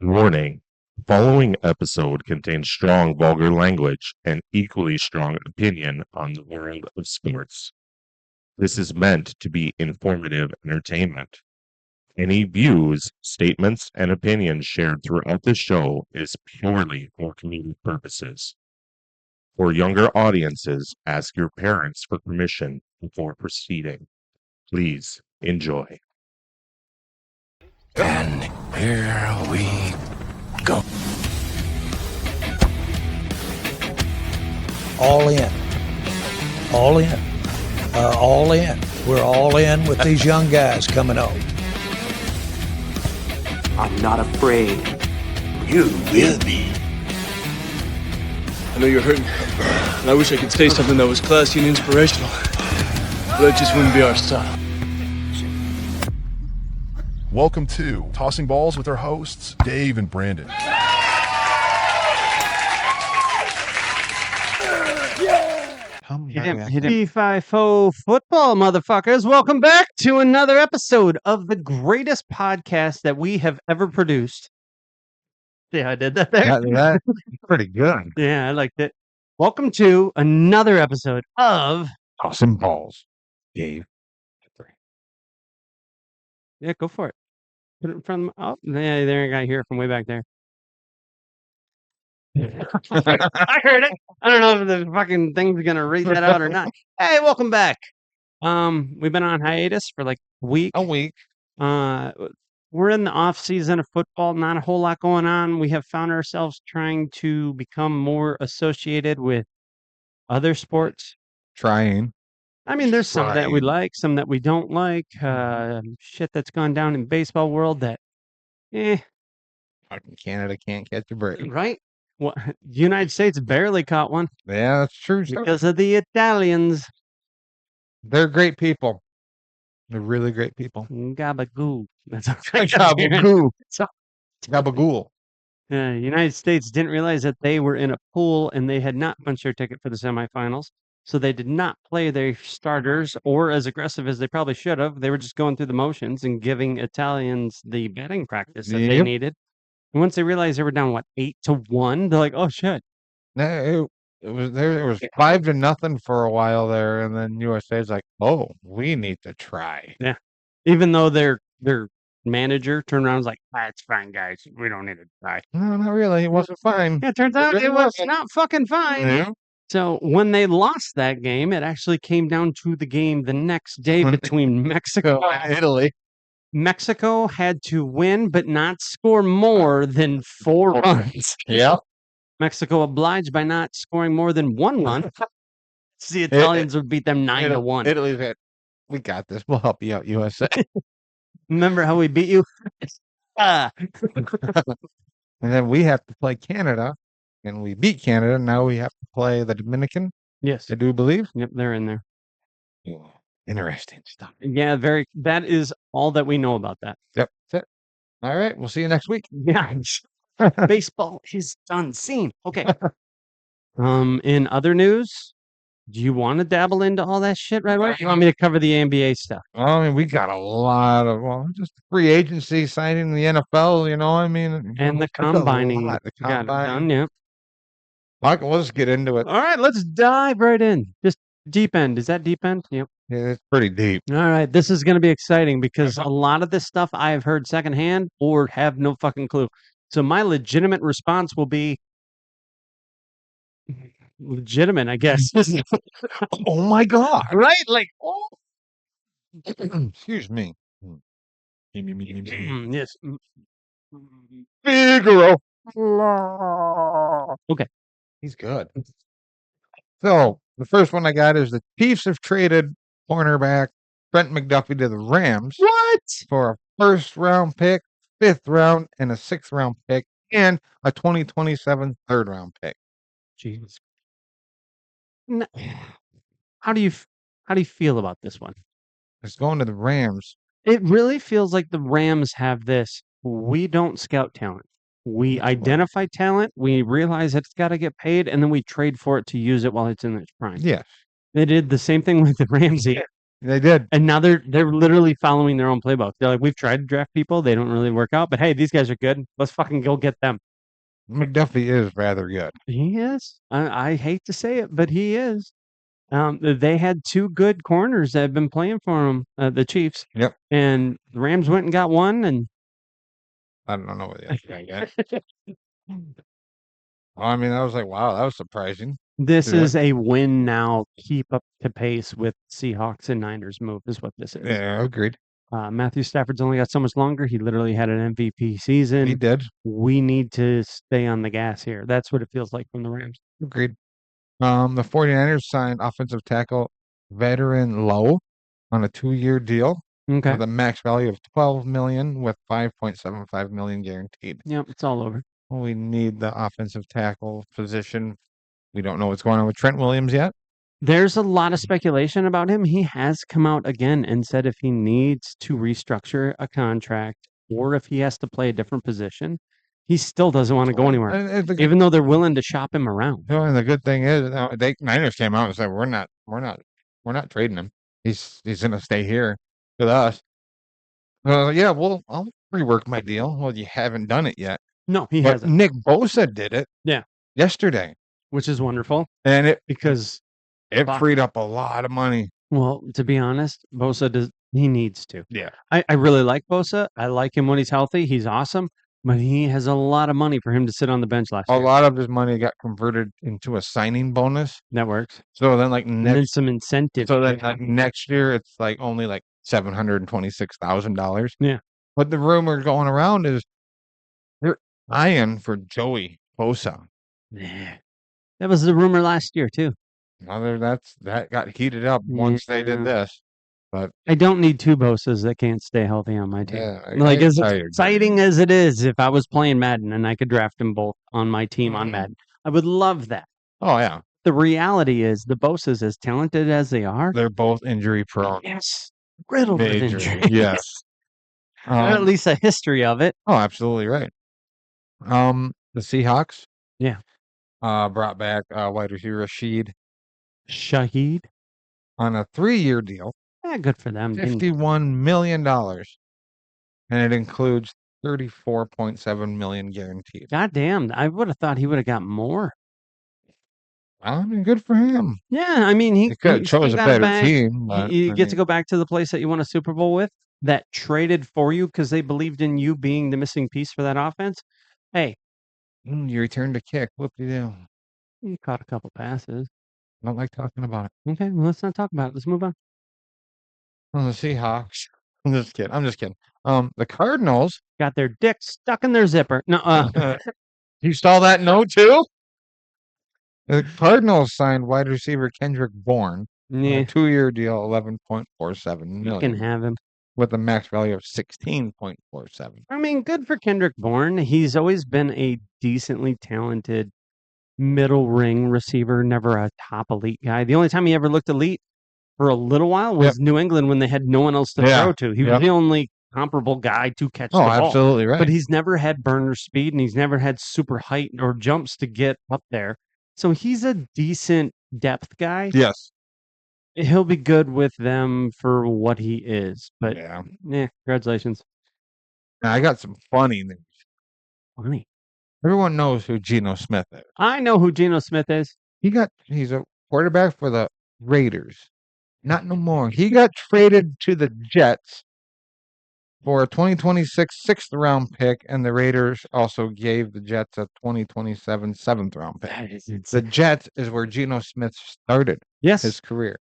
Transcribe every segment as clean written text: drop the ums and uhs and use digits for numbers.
Warning: following episode contains strong vulgar language and equally strong opinion on the world of sports. This is meant to be informative entertainment. Any views, statements, and opinions shared throughout the show is purely for comedic purposes. For younger audiences, ask your parents for permission before proceeding. Please enjoy. And here we go. All in. All in. All in. We're all in with these young guys coming up. I'm not afraid. You will be. I know you're hurting, and I wish I could say something that was classy and inspirational, but that just wouldn't be our style. Welcome to Tossing Balls with our hosts, Dave and Brandon. P5O football, motherfuckers. Welcome back to another episode of the greatest podcast that we have ever produced. Yeah, I did that there. That's pretty good. Yeah, I liked it. Welcome to another episode of Tossing balls, Dave. Yeah, go for it. Put it in front of oh, yeah, there I got here from way back there. I heard it. I don't know if the fucking thing's gonna read that out or not. Hey, welcome back. We've been on hiatus for like a week. We're in the off season of football. Not a whole lot going on. We have found ourselves trying to become more associated with other sports. Trying. I mean, there's some that we like, some that we don't like. Shit that's gone down in baseball world that, Fucking Canada can't catch a break. right? Well, United States barely caught one Yeah, that's true. because of the Italians. They're great people. They're really great people. Gabagoo. That's Gabagool. So, Gabagool. United States didn't realize that they were in a pool and they had not punched their ticket for the semifinals. So they did not play their starters or as aggressive as they probably should have. They were just going through the motions and giving Italians the batting practice that they Yep. needed. And once they realized they were down, 8-1, they're like, oh shit. No, it was 5-0 for a while there, and then USA's like, oh, we need to try. Even though their manager turned around and was like, it's fine, guys. We don't need to try. No, not really. It wasn't fine. Yeah, it turns out really it was wasn't. not fucking fine. Yeah. So when they lost that game, it actually came down to the game the next day between Mexico and Italy. Mexico had to win but not score more than 4 runs. Yeah. Mexico obliged by not scoring more than 1 run. The Italians would beat them 9-1. Italy said, we got this. We'll help you out, USA. Remember how we beat you? Ah. And then we have to play Canada, and we beat Canada. Now we have to play the Dominican, Yes. I do believe. Yep, they're in there. Interesting stuff. Yeah, that is all that we know about that. Yep, that's it. All right, we'll see you next week. Yeah. Baseball is done. Scene. Okay. In other news, do you want to dabble into all that shit right away? Or you want me to cover the NBA stuff? I mean, we got a lot of just free agency signing in the NFL. You know, I mean, And the that's a combining. lot, the got it combine. done, yeah. Michael, let's get into it. All right, let's dive right in. Just deep end. Is that deep end? Yep. Yeah, it's pretty deep. All right, this is going to be exciting because a lot of this stuff I have heard secondhand or have no fucking clue. So my legitimate response will be legitimate, I guess. Oh my God! Right? Like, Excuse me. yes. Figaro. Okay. He's good. So the first one I got is the Chiefs have traded cornerback Trent McDuffie to the Rams. What? For a first round pick, 5th round, and a 6th round pick, and a 2027 3rd round pick. Jesus. How do you feel about this one? It's going to the Rams. It really feels like the Rams have this. We don't scout talent. We identify talent. We realize it's got to get paid, and then we trade for it to use it while it's in its prime. Yes. They did the same thing with the Ramsey. They did. And now they're literally following their own playbook. They're like, we've tried to draft people, they don't really work out, but hey, these guys are good. Let's fucking go get them. McDuffie is rather good. He is. I hate to say it, but he is. They had two good corners that have been playing for them, the Chiefs. Yep. And the Rams went and got one, and I don't know what the other guy got. I mean, I was like, wow, that was surprising. this Yeah. is a win now. Keep up to pace with Seahawks and Niners move is what this is. Yeah, agreed. Matthew Stafford's only got so much longer. He literally had an MVP season. He did. We need to stay on the gas here. That's what it feels like from the Rams. Agreed. The 49ers signed offensive tackle veteran Lowe on a 2-year deal Okay. with a max value of $12 million with $5.75 million guaranteed. Yep, it's all over. We need the offensive tackle position. We don't know what's going on with Trent Williams yet. There's a lot of speculation about him. He has come out again and said if he needs to restructure a contract or if he has to play a different position, he still doesn't want to go anywhere, And the, even though they're willing to shop him around. and the good thing is, Niners came out and said, "We're not trading him. He's gonna stay here with us." Yeah, well, I'll rework my deal. Well, you haven't done it yet. No, he But hasn't, Nick Bosa did it. Yeah. Yesterday, which is wonderful and it because, fuck. freed up a lot of money. well, to be honest, Bosa he needs to. Yeah. I really like Bosa. I like him when he's healthy. He's awesome, but he has a lot of money for him to sit on the bench last A year. lot of his money got converted into a signing bonus. That works. So then, like And then next, some incentive. so then like next year, it's like only like $726,000. Yeah. But the rumor going around is they're eyeing for Joey Bosa. Yeah. That was the rumor last year too. Now that got heated up once they did Yeah. this. I don't need two Bosas that can't stay healthy on my team. Yeah, Like as I agree. exciting as it is, if I was playing Madden and I could draft them both on my team on Mhm. Madden, I would love that. Oh yeah, The reality is the Bosas, as talented as they are, they're both injury prone. yes, riddled with Major, injury. yes. Or at least a history of it. Oh, absolutely right. The Seahawks. Yeah. Brought back wide receiver Rashid Shaheed. on a 3-year deal, Yeah, good for them. $51 million, and it includes $34.7 million guaranteed. God damn, I would have thought he would have got more. I mean, good for him. Yeah, I mean he He could have he still chose a got better back. team. But, You I get to mean, go back to the place that you won a Super Bowl with, that traded for you because they believed in you being the missing piece for that offense. Hey, you returned a kick. Whoop-de-doo. you caught a couple passes. I don't like talking about it. Okay, well, let's not talk about it. Let's move on. Well, the Seahawks. I'm just kidding. The Cardinals. Got their dick stuck in their zipper. No, You saw that note too? The Cardinals signed wide receiver Kendrick Bourne on yeah, a 2-year deal, $11.47 you million, can have him. with a max value of 16.47. I mean, good for Kendrick Bourne. He's always been a decently talented middle ring receiver, never a top elite guy. The only time he ever looked elite for a little while was New England when they had no one else to Yeah. throw to. He was Yep. the only comparable guy to catch the Oh, ball. absolutely right. But he's never had burner speed and he's never had super height or jumps to get up there. So he's a decent depth guy. yes. He'll be good with them for what he is. But Yeah. congratulations. Now, I got some funny news. Funny. Everyone knows who Geno Smith is. I know who Geno Smith is. He's a quarterback for the Raiders. Not no more. He got traded to the Jets for a 2026 6th-round pick, and the Raiders also gave the Jets a 2027 7th-round pick. That is The insane. Jets is where Geno Smith started Yes. his career.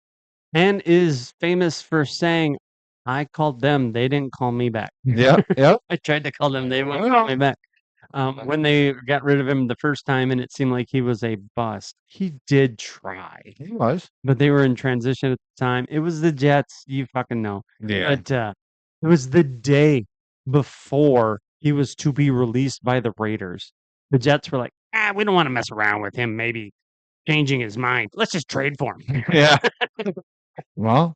And is famous for saying, I called them, they didn't call me back. Yep, yep. I tried to call them, they wouldn't call me back. When they got rid of him the first time and it seemed like he was a bust, he did try. He was. But they were in transition at the time. It was the Jets, you fucking know. Yeah. But it was the day before he was to be released by the Raiders. The Jets were like, we don't want to mess around with him, maybe changing his mind. Let's just trade for him. Yeah. Well,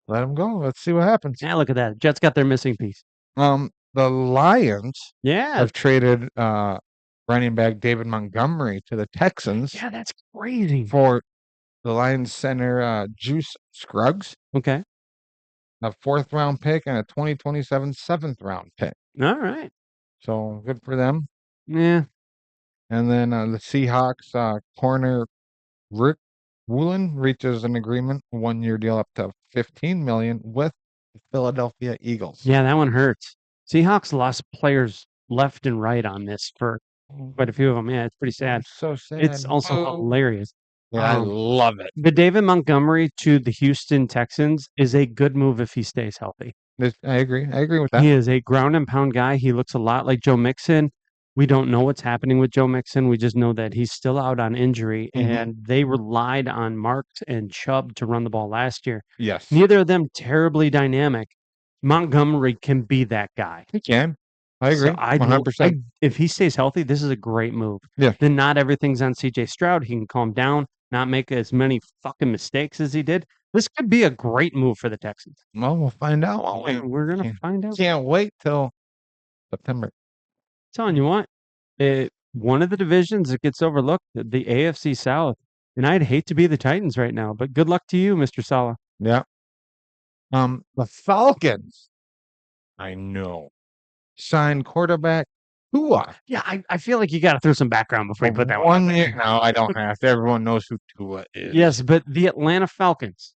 let him go. Let's see what happens. Yeah, look at that. Jets got their missing piece. The Lions Yeah. have traded running back David Montgomery to the Texans Yeah, that's crazy. for the Lions center Juice Scruggs. Okay. a 4th round pick and a 2027 7th round pick. All right. So good for them. Yeah. And then the Seahawks corner Rick Woolen reaches an agreement, 1-year deal up to $15 million with the Philadelphia Eagles. Yeah, that one hurts. Seahawks lost players left and right on this for quite a few of them. Yeah, it's pretty sad. So sad. It's also Oh. hilarious. Yeah, I Um, love it. The David Montgomery to the Houston Texans is a good move if he stays healthy. I agree. I agree with that. He is a ground and pound guy. He looks a lot like Joe Mixon. We don't know what's happening with Joe Mixon. We just know that he's still out on injury, Mhm. and they relied on Marks and Chubb to run the ball last year. Yes. Neither of them terribly dynamic. Montgomery can be that guy. He can. I So agree. 100%. if he stays healthy, this is a great move. Yeah. Then not everything's on CJ Stroud. He can calm down, not make as many fucking mistakes as he did. This could be a great move for the Texans. Well, we'll find out. won't we? We're gonna Yeah. find out. Can't wait till September. Telling you what, one of the divisions that gets overlooked, the AFC South, and I'd hate to be the Titans right now, but good luck to you, Mr. Salah. Yeah. The Falcons. I know. Signed quarterback Tua. Yeah, I feel like you got to throw some background before you put that one. 1 year. No, I don't have to. Everyone knows who Tua is. Yes, but the Atlanta Falcons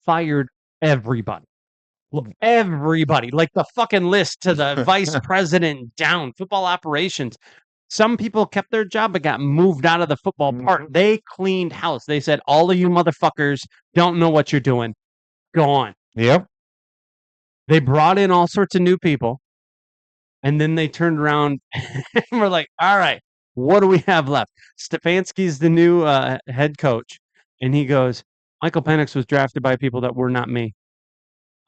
fired everybody. Everybody, like the fucking list to the vice president down, football operations. Some people kept their job but got moved out of the football part. They cleaned house. They said, all of you motherfuckers don't know what you're doing. Gone. Yep. They brought in all sorts of new people. And then they turned around and were like, all right, what do we have left? Stefanski's the new head coach. And he goes, Michael Penix was drafted by people that were not me.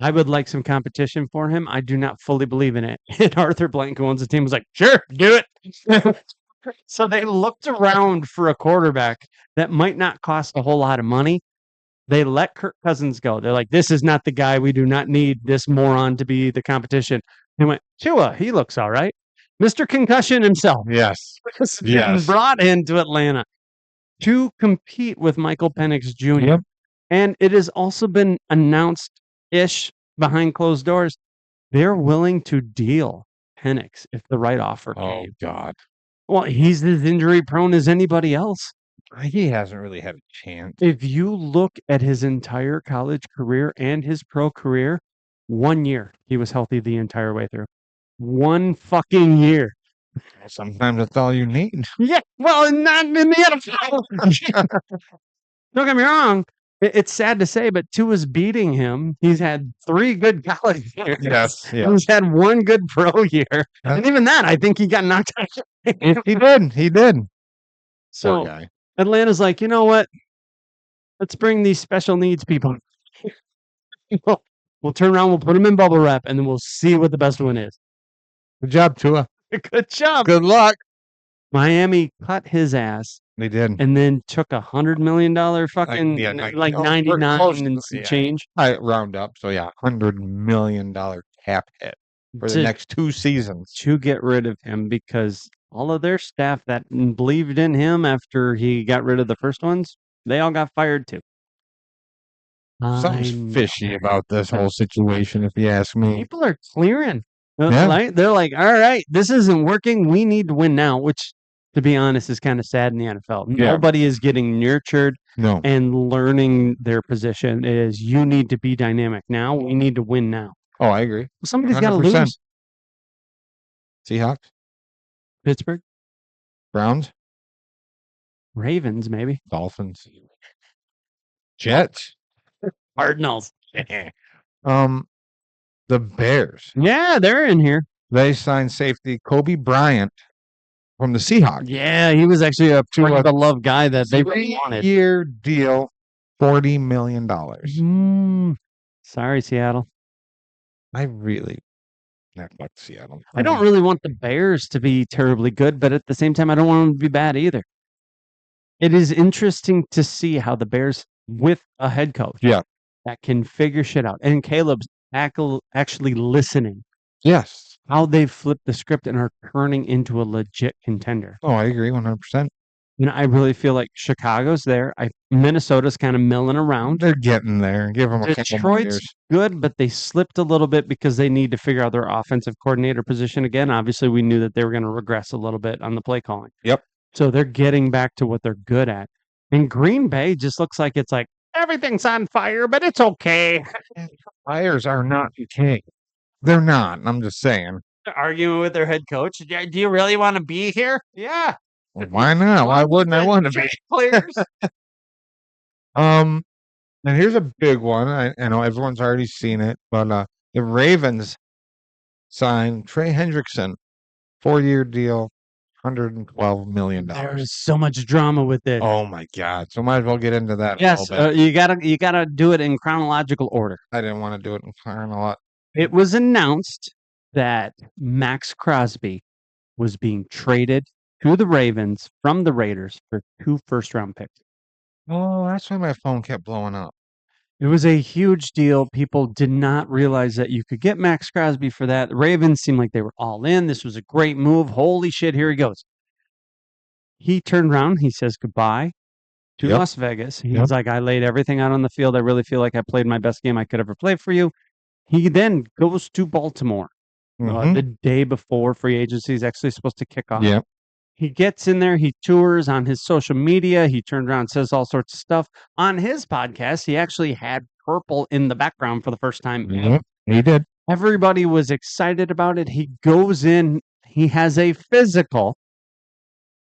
I would like some competition for him. I do not fully believe in it. And Arthur Blank, who owns the team, was like, sure, do it. So they looked around for a quarterback that might not cost a whole lot of money. They let Kirk Cousins go. They're like, this is not the guy. We do not need this moron to be the competition. They went, Tua, he looks all right. Mr. Concussion himself Yes. was getting brought into Atlanta to compete with Michael Penix Jr. Yep. And it has also been announced-ish behind closed doors, they're willing to deal Penix if the right offer Oh, came. God. Well, he's as injury-prone as anybody else. He hasn't really had a chance. If you look at his entire college career and his pro career, 1 year he was healthy the entire way through. 1 fucking year. Sometimes that's all you need. Yeah, well, not in the NFL. Don't get me wrong. It's sad to say, but Tua's beating him. He's had 3 good college years. Yes. Yeah. He's had 1 good pro year. And even that, I think he got knocked out. He did. He did. Poor So guy. Atlanta's like, you know what? Let's bring these special needs people. We'll turn around, we'll put them in bubble wrap, and then we'll see what the best one is. Good job, Tua. Good job. Good luck. Miami cut his ass They did. and then took $100 million fucking yeah, like no, 99 close to- and some yeah. change. I round up. So yeah, $100 million cap hit for the To- next 2 seasons. to get rid of him because all of their staff that believed in him after he got rid of the first ones, they all got fired too. Something's fishy about this whole situation, if you ask me. People are clearing. Yeah. They're like, all right, this isn't working. We need to win now, which, to be honest, is kind of sad in the NFL. Yeah. Nobody is getting nurtured No. and learning their position. It is you need to be dynamic now. We need to win now. Oh, I agree. Somebody's got to 100%. lose. Seahawks, Pittsburgh, Browns, Ravens, maybe. Dolphins, Jets. Cardinals. The Bears. Yeah, they're in here. They signed safety Kobe Bryant from the Seahawks. Yeah, he was actually a To a love guy that they really wanted. 3-year deal, $40 million. Sorry, Seattle. I really not fuck Seattle. I don't really want the Bears to be terribly good, but at the same time, I don't want them to be bad either. It is interesting to see how the Bears, with a head coach, Yeah. that can figure shit out, and Caleb's actually listening, Yes. how they've flipped the script and are turning into a legit contender. Oh, I agree 100%. And I really feel like Chicago's there. Minnesota's kind of milling around. They're getting there. Give them a couple more Detroit's years. good, but they slipped a little bit because they need to figure out their offensive coordinator position again. Obviously, we knew that they were going to regress a little bit on the play calling. Yep. So they're getting back to what they're good at. And Green Bay just looks like it's like everything's on fire, but it's okay. Fires are not okay. They're not. I'm just saying. Arguing with their head coach. Do you really want to be here? Yeah. Well, why not? Why wouldn't I want to be? Players. And here's a big one. I know everyone's already seen it, but the Ravens signed Trey Hendrickson, 4-year deal, $112 million. There's so much drama with this. Oh my God! So might as well get into that. Yes, a little bit. you gotta do it in chronological order. I didn't want to do it in a lot. It was announced that Max Crosby was being traded to the Ravens from the Raiders for 2 first-round picks. Oh, that's why my phone kept blowing up. It was a huge deal. People did not realize that you could get Max Crosby for that. The Ravens seemed like they were all in. This was a great move. Holy shit, here he goes. He turned around. He says goodbye to Yep. Las Vegas. He's Yep. like, I laid everything out on the field. I really feel like I played my best game I could ever play for you. He then goes to Baltimore Mhm. the day before free agency is actually supposed to kick off. Yep. He gets in there, he tours on his social media, he turned around and says all sorts of stuff. On his podcast, he actually had purple in the background for the first time. Yep. He did. Everybody was excited about it. He goes in, he has a physical.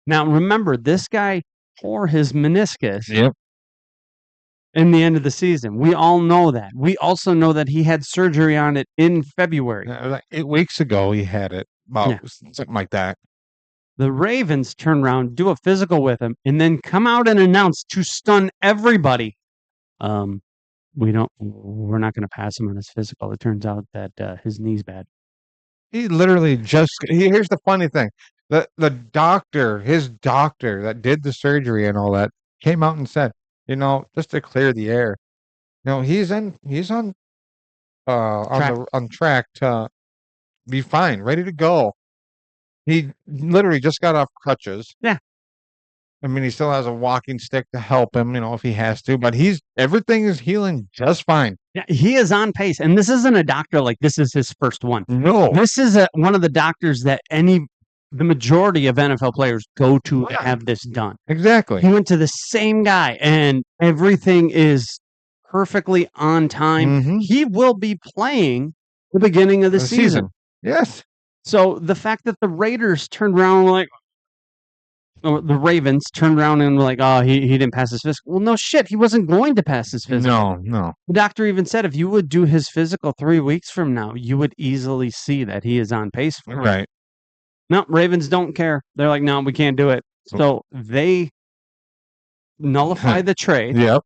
Now, remember, this guy tore his meniscus Yep. in the end of the season. We all know that. We also know that he had surgery on it in February. Like 8 weeks ago, he had it. About Yeah. something like that. The Ravens turn around, do a physical with him, and then come out and announce to stun everybody. We're not going to pass him on his physical. It turns out that his knee's bad. He literally just. Here's the funny thing: the doctor, his doctor that did the surgery and all that, came out and said, just to clear the air, he's on track to be fine, ready to go. He literally just got off crutches. Yeah. I mean, he still has a walking stick to help him, if he has to, but everything is healing just fine. Yeah, he is on pace. And this isn't a doctor like this is his first one. No. This is one of the doctors that the majority of NFL players go to have this done. Exactly. He went to the same guy and everything is perfectly on time. Mhm. He will be playing the beginning of the season. Yes. So the fact that the Raiders turned around and were like, or the Ravens turned around and were like, oh, he didn't pass his physical. Well, no shit. He wasn't going to pass his physical. No. The doctor even said if you would do his physical 3 weeks from now, you would easily see that he is on pace for it. Right. No, Ravens don't care. They're like, no, we can't do it. So they nullify the trade. Yep.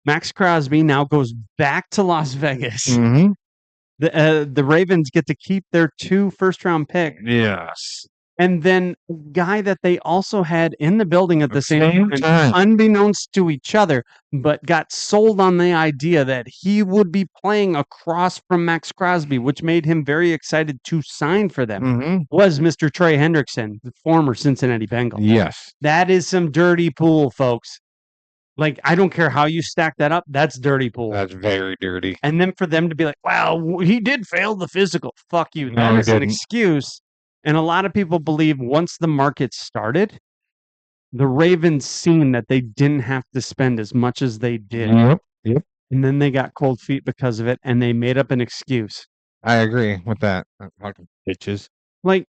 Max Crosby now goes back to Las Vegas. Mm-hmm. The Ravens get to keep their 2 first-round picks. Yes. And then a guy that they also had in the building at the same time, time. unbeknownst to each other, but got sold on the idea that he would be playing across from Max Crosby, which made him very excited to sign for them, Mm-hmm. was Mr. Trey Hendrickson, the former Cincinnati Bengal. Yes. That is some dirty pool, folks. Like, I don't care how you stack that up. That's dirty pool. That's very dirty. And then for them to be like, well, he did fail the physical. Fuck you. No, That he is an didn't. excuse. And a lot of people believe once the market started, the Ravens seen that they didn't have to spend as much as they did. Yep. And then they got cold feet because of it, and they made up an excuse. I agree with that. Fucking bitches. Like,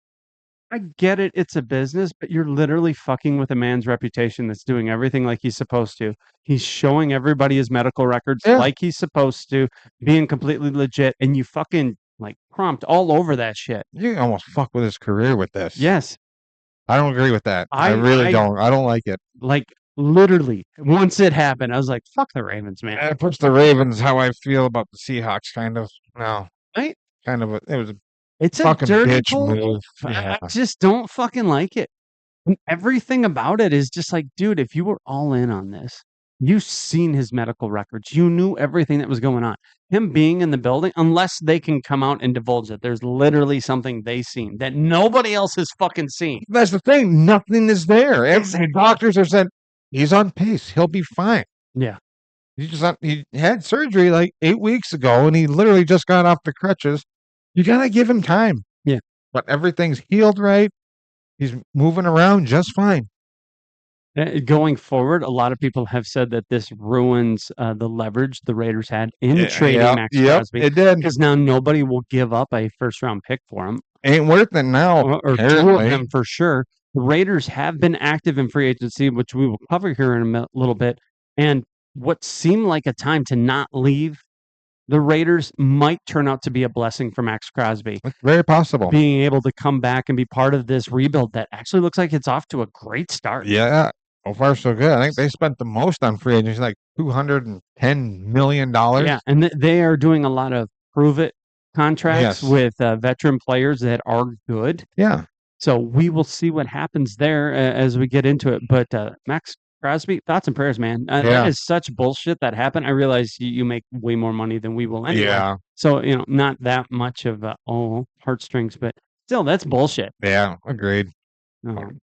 I get it, it's a business, but you're literally fucking with a man's reputation that's doing everything like he's supposed to. He's showing everybody his medical records Yeah. like he's supposed to, being completely legit, and you fucking like prompt all over that shit. You almost fuck with his career with this. Yes. I don't agree with that. I I- really I- don't. I don't like it. Like literally, once it happened, I was like, fuck the Ravens, man. It puts the Ravens how I feel about the Seahawks, kind of. No. Right? Kind of. It was a It's a fucking dirty bitch pool. move. I Yeah. just don't fucking like it. And everything about it is just like, dude, if you were all in on this, You seen his medical records. You knew everything that was going on. Him being in the building, unless they can come out and divulge it, there's literally something they seen that nobody else has fucking seen. That's the thing. Nothing is there. Every doctors have said he's on pace. He'll be fine. Yeah. He had surgery like 8 weeks ago, and he literally just got off the crutches. You gotta give him time. Yeah. But everything's healed right. He's moving around just fine. Going forward, a lot of people have said that this ruins the leverage the Raiders had in trading Max Crosby. It did. Because now nobody will give up a first-round pick for him, Ain't worth it now. or two of apparently. them for sure. The Raiders have been active in free agency, which we will cover here in a little bit. And what seemed like a time to not leave the Raiders might turn out to be a blessing for Max Crosby. It's very possible. Being able to come back and be part of this rebuild that actually looks like it's off to a great start. Yeah. So far, so good. I think they spent the most on free agency, like $210 million. Yeah, and they are doing a lot of prove it contracts Yes. with veteran players that are good. Yeah. So we will see what happens there as we get into it. But Max Crosby, thoughts and prayers, man. Yeah. That is such bullshit that happened. I realize you make way more money than we will anyway. Yeah. So, not that much of heartstrings, but still, that's bullshit. Yeah. Agreed.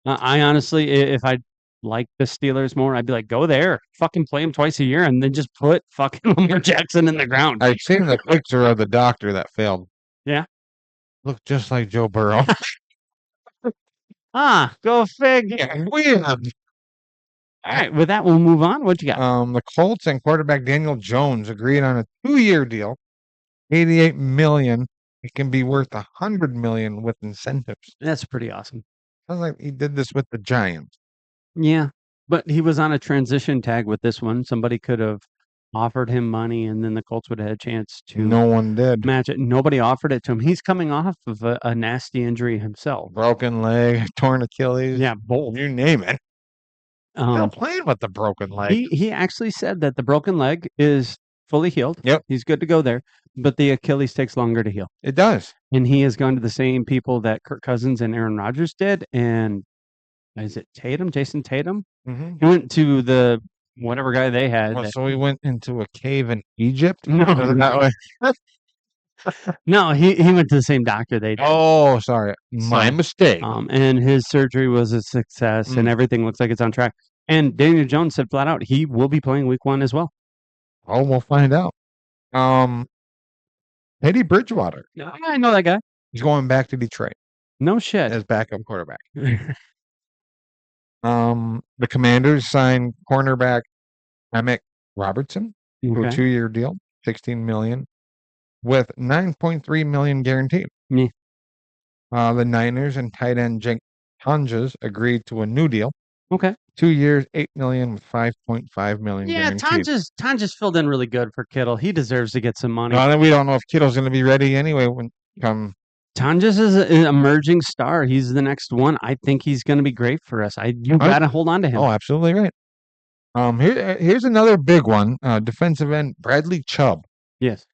I honestly, if I like the Steelers more, I'd be like, go there, fucking play them twice a year, and then just put fucking Lamar Jackson in the ground. I've seen the picture of the doctor that failed. Yeah. Looked just like Joe Burrow. Go fig. Yeah, weird. All right, with that, we'll move on. What you got? The Colts and quarterback Daniel Jones agreed on a 2-year deal, $88 million. It can be worth $100 million with incentives. That's pretty awesome. Sounds like he did this with the Giants. Yeah, but he was on a transition tag with this one. Somebody could have offered him money, and then the Colts would have had a chance to No one did. match it. Nobody offered it to him. He's coming off of a nasty injury himself. Broken leg, torn Achilles. Yeah, both. You name it. Still Um, playing with the broken leg. he actually said that the broken leg is fully healed. Yep. He's good to go there, but the Achilles takes longer to heal. It does. And he has gone to the same people that Kirk Cousins and Aaron Rodgers did. And is it Tatum? Jason Tatum? Mm-hmm. He went to the whatever guy they had. that- So he went into a cave in Egypt? No, Was it that way? no, he went to the same doctor they did. Oh, sorry. My So, mistake. And his surgery was a success, and everything looks like it's on track. And Daniel Jones said flat out he will be playing Week 1 as well. Oh, we'll find out. Teddy Bridgewater. I know that guy. He's going back to Detroit No shit. as backup quarterback. The Commanders signed cornerback Emmett Robertson to a Okay. 2-year deal, $16 million, with $9.3 million guaranteed. Yeah. The Niners and tight end Jake Tonjes agreed to a new deal, Okay. 2 years, $8 million with $5.5 million Yeah, guaranteed. Tonjes filled in really good for Kittle. He deserves to get some money. No, then we don't know if Kittle's going to be ready anyway when come. Tonjes is an emerging star. He's the next one. I think he's going to be great for us. You got to hold on to him. Oh, absolutely right. Here's another big one. Defensive end Bradley Chubb Yes.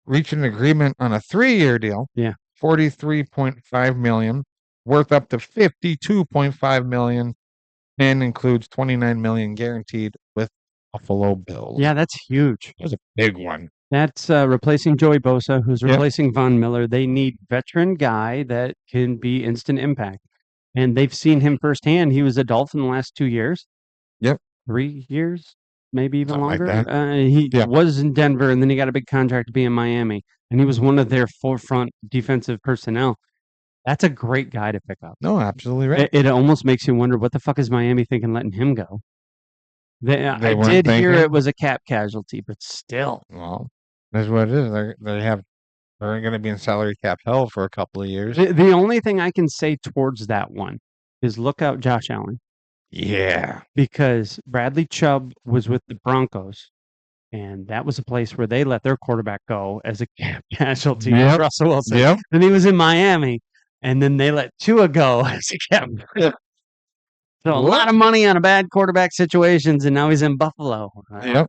reached an agreement on a 3-year deal. Yeah. $43.5 million, worth up to $52.5 million, and includes $29 million guaranteed with Buffalo Bills. Yeah, that's huge. That was a big one. That's replacing Joey Bosa, who's Yep. replacing Von Miller. They need veteran guy that can be instant impact. And they've seen him firsthand. He was a Dolphin the last 2 years. Yep. 3 years, maybe even Something like longer. that. He Yeah. was in Denver, and then he got a big contract to be in Miami. And he was one of their forefront defensive personnel. That's a great guy to pick up. No, absolutely right. It almost makes you wonder, what the fuck is Miami thinking letting him go? I weren't did hear thinking? it was a cap casualty, but still. Well, that's what it is. They're going to be in salary cap hell for a couple of years. The only thing I can say towards that one is look out Josh Allen, Yeah. because Bradley Chubb was with the Broncos, and that was a place where they let their quarterback go as a cap casualty. Yep. Russell Wilson. Yep. Then he was in Miami, and then they let Tua go as a cap. So a lot of money on a bad quarterback situations, and now he's in Buffalo. Yep.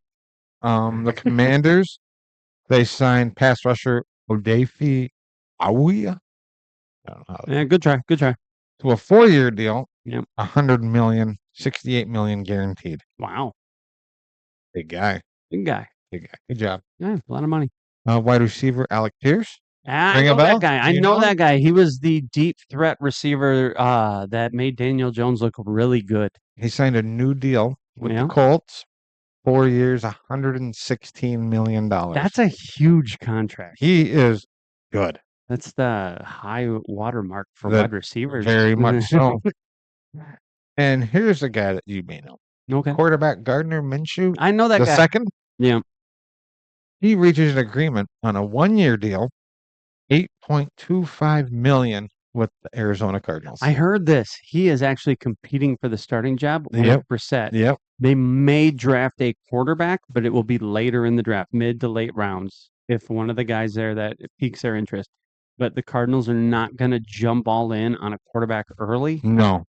The Commanders, they signed pass rusher Odafe Awuya. I don't know how Yeah, good try. Good try. to a 4-year deal. Yep. $100 million, $68 million guaranteed. Wow. Big guy. Big guy. Big guy. Good job. Yeah, a lot of money. Wide receiver Alec Pierce. I Ring a know bell? that guy. I You know know that guy. He was the deep threat receiver that made Daniel Jones look really good. He signed a new deal with Yeah. the Colts. 4 years, $116 million. That's a huge contract. He is good. That's the high watermark for That- wide receivers. Very much so. And here's a guy that you may know. Okay. Quarterback Gardner Minshew, I know that the guy. second. Yeah. He reaches an agreement on a 1-year deal, $8.25 million with the Arizona Cardinals. I heard this. He is actually competing for the starting job with Yep. Brissett. Yep. They may draft a quarterback, but it will be later in the draft, mid to late rounds, if one of the guys there that piques their interest. But the Cardinals are not going to jump all in on a quarterback early No.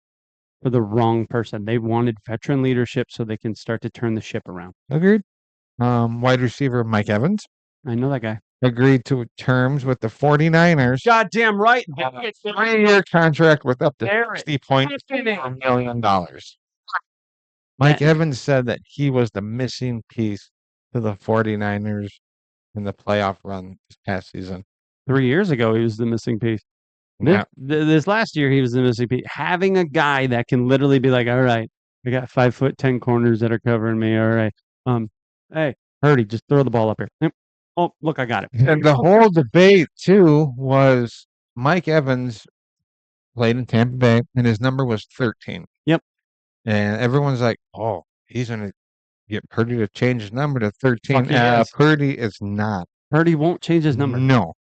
for the wrong person. They wanted veteran leadership so they can start to turn the ship around. Agreed. Wide receiver Mike Evans I know that guy. agreed to terms with the 49ers. Goddamn right. On a 3-year contract with up to There it $60.4 million. Mike Evans said that he was the missing piece to the 49ers in the playoff run this past season. 3 years ago, he was the missing piece. Yeah. This last year, he was the missing piece. Having a guy that can literally be like, all right, I got 5'10" corners that are covering me. All right. Hey, Purdy, just throw the ball up here. Yep. Oh, look, I got it. And the whole debate, too, was Mike Evans played in Tampa Bay, and his number was 13. Yep. And everyone's like, oh, he's going to get Purdy to change his number to 13. Fuck yes. Purdy is not. Purdy won't change his number. No.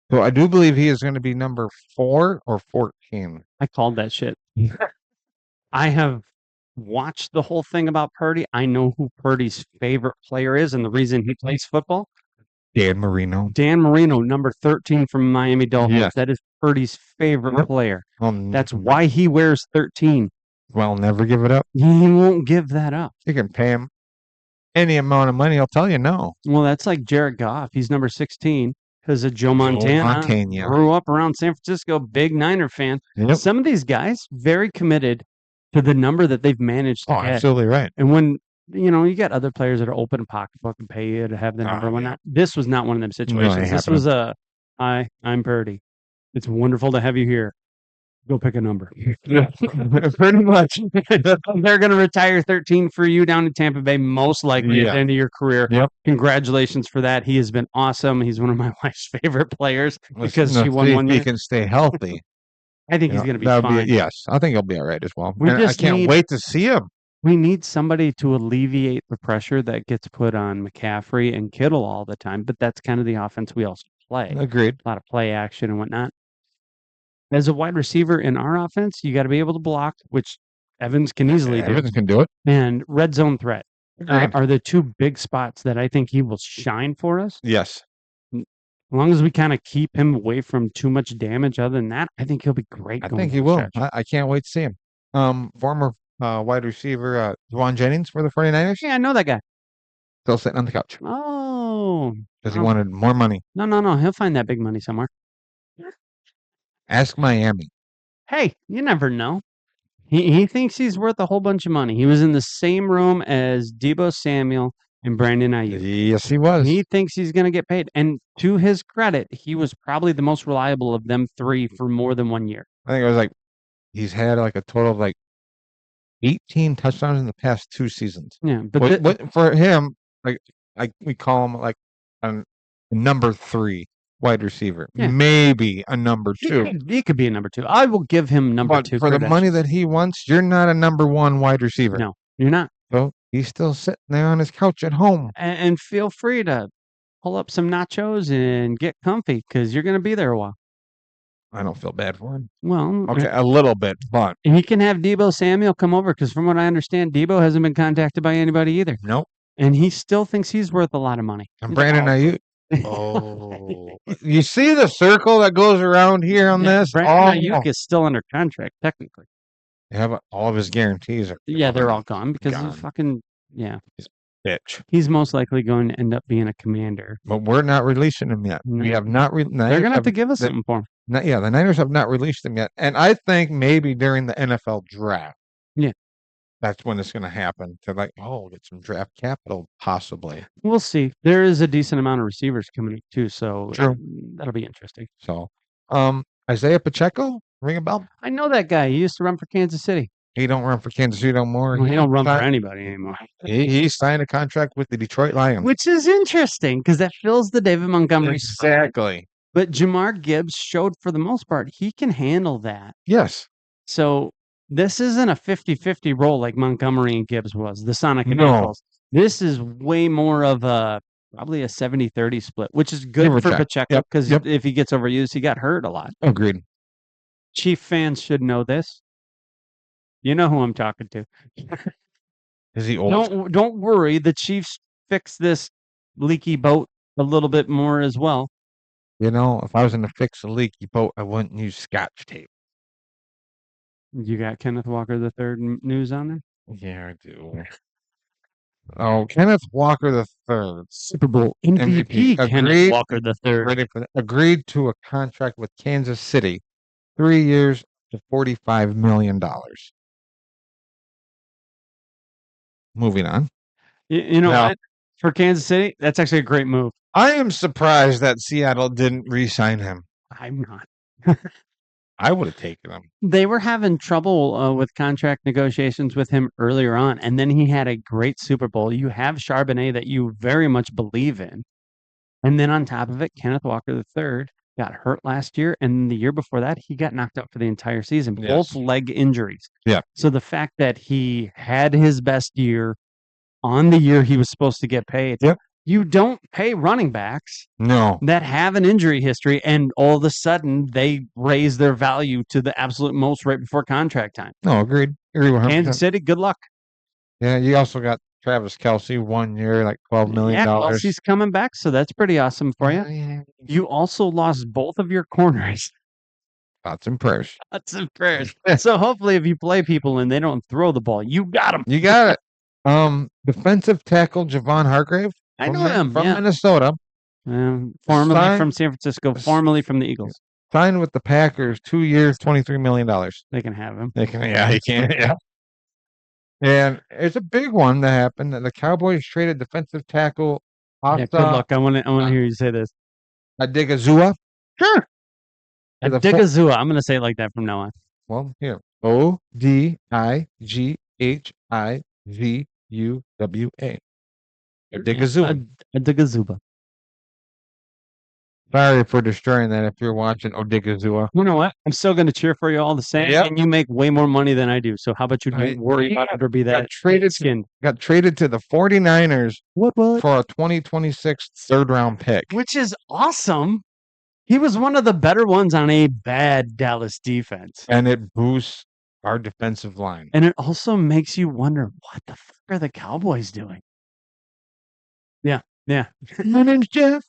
So I do believe he is going to be number 4 or 14. I called that shit. I have watched the whole thing about Purdy. I know who Purdy's favorite player is and the reason he plays football. Dan Marino. Dan Marino, number 13 from Miami Dolphins. Yes. That is Purdy's favorite Yep. player. Well, That's why he wears 13. well, never give it up. He won't give that up. You can pay him any amount of money. He'll tell you no. Well, that's like Jared Goff. He's number 16 because of Joe Montana. Montana. Grew up around San Francisco, big Niner fan. Yep. Some of these guys very committed to the number that they've managed to Oh, get. absolutely right. And when you got other players that are open and pocketbook and pay you to have the number and whatnot. This was not one of them situations. This happening. was hi, I'm Purdy. It's wonderful to have you here. Go pick a number. Pretty much. They're going to retire 13 for you down in Tampa Bay, most likely at Yeah. the end of your career. Yep. Congratulations for that. He has been awesome. He's one of my wife's favorite players because No, she won see if one he year. can stay healthy. I think You he's know, going to be that'll fine. yes, I think he'll be all right as well. We And I just can't need- wait to see him. We need somebody to alleviate the pressure that gets put on McCaffrey and Kittle all the time, but that's kind of the offense we also play. Agreed. A lot of play action and whatnot. As a wide receiver in our offense, you got to be able to block, which Evans can easily do, Evans can do it. and red zone threat Agreed. are the two big spots that I think he will shine for us. Yes. As long as we kind of keep him away from too much damage, other than that, I think he'll be great. I going think he down the will. stretch. I can't wait to see him. Former wide receiver Juwan Jennings for the 49ers Yeah, I know that guy. still sitting on the couch Oh, because he Oh. wanted more money. no. He'll find that big money somewhere. Ask Miami. Hey, you never know. He thinks he's worth a whole bunch of money. He was in the same room as Deebo Samuel and Brandon Ayuk. Yes, he was. He thinks he's going to get paid. And to his credit, he was probably the most reliable of them three for more than 1 year. I think it was like he's had like a total of like 18 touchdowns in the past 2 seasons. Yeah, but For him, we call him like a number 3 wide receiver, Yeah. maybe a number 2. he could be a number 2. I will give him number But 2 for the money credentials. that he wants, you're not a number 1 wide receiver. No, you're not. So he's still sitting there on his couch at home. And feel free to pull up some nachos and get comfy because you're going to be there a while. I don't feel bad for him. Well, Okay, a little bit, but he can have Deebo Samuel come over because from what I understand, Deebo hasn't been contacted by anybody either. nope. And he still thinks he's worth a lot of money. And He's Brandon all- Ayuk. Oh, you see the circle that goes around here on Yeah, this? Brandon Ayuk is still under contract, technically. Yeah, but all of his guarantees are Yeah, they're all gone because Gone. of fucking, yeah. bitch. He's most likely going to end up being a commander. But we're not releasing him yet. No. We have not. They're going to have to give us the- something for him. the Niners have not released him yet, and I think maybe during the NFL draft. Yeah. that's when it's going to happen. To like, oh, get some draft capital possibly. We'll see. There is a decent amount of receivers coming in too, so True. that'll be interesting. So, Isaiah Pacheco, ring a bell? I know that guy. He used to run for Kansas City. He don't run for Kansas City no more. Well, he don't run for signed- anybody anymore. He signed a contract with the Detroit Lions. Which is interesting because that fills the David Montgomery spot. Exactly. But Jamar Gibbs showed for the most part he can handle that. Yes. So this isn't a 50-50 role like Montgomery and Gibbs was, the Sonic and No. Eagles. This is way more of probably a 70-30 split, which is good Give or for take. Pacheco Yep, because yep. if he gets overused, he got hurt a lot. Agreed. Chief fans should know this. You know who I'm talking to. Is he old? Don't worry. The Chiefs fix this leaky boat a little bit more as well. You know, if I was going to fix a leaky boat, I wouldn't use Scotch tape. You got Kenneth Walker the third news on there? Yeah, I do. Oh, Kenneth Walker the third, Super Bowl MVP Kenneth Agreed. Walker the third. ready for that. Agreed to a contract with Kansas City, 3 years to $45 million. Moving on. You know Now- what? For Kansas City, that's actually a great move. I am surprised that Seattle didn't re-sign him. I'm not. I would have taken him. They were having trouble with contract negotiations with him earlier on, and then he had a great Super Bowl. You have Charbonnet that you very much believe in. And then on top of it, Kenneth Walker III got hurt last year, and the year before that, he got knocked out for the entire season, Yes. both leg injuries. Yeah. So the fact that he had his best year on the year he was supposed to get paid, Yep. you don't pay running backs No. that have an injury history, and all of a sudden they raise their value to the absolute most right before contract time. No, agreed. Agree with him. Kansas City, good luck. Yeah, you also got Travis Kelsey 1 year, like $12 million. Yeah, Kelsey's coming back, so that's pretty awesome for you. Yeah. You also lost both of your corners. Thoughts and prayers. That's in prayers. So hopefully, if you play people and they don't throw the ball, you got them. You got it. Defensive tackle Javon Hargrave. I from know him. from Yeah. Minnesota. Formerly Signed- from San Francisco, formerly from the Eagles. Signed with the Packers, 2 years, $23 million. They can have him. They can, yeah, he can, yeah. And it's a big one that happened. The Cowboys traded defensive tackle Yeah, good Asa luck. I want to hear you say this. Adigazua. Sure. To the Digazua. I'm going to say it like that from now on. Well, here. Odighighvuwa. Adigazua. Digazua. Sorry for destroying that if you're watching Odighizuwa. You know what? I'm still going to cheer for you all the same, Yep. and you make way more money than I do. So how about you I- don't worry about it or be that traded to, skinned? got traded to the 49ers What? for a 2026 third round pick. Which is awesome. He was one of the better ones on a bad Dallas defense. And it boosts our defensive line. And it also makes you wonder, what the fuck are the Cowboys doing? Yeah. My name's Jeff.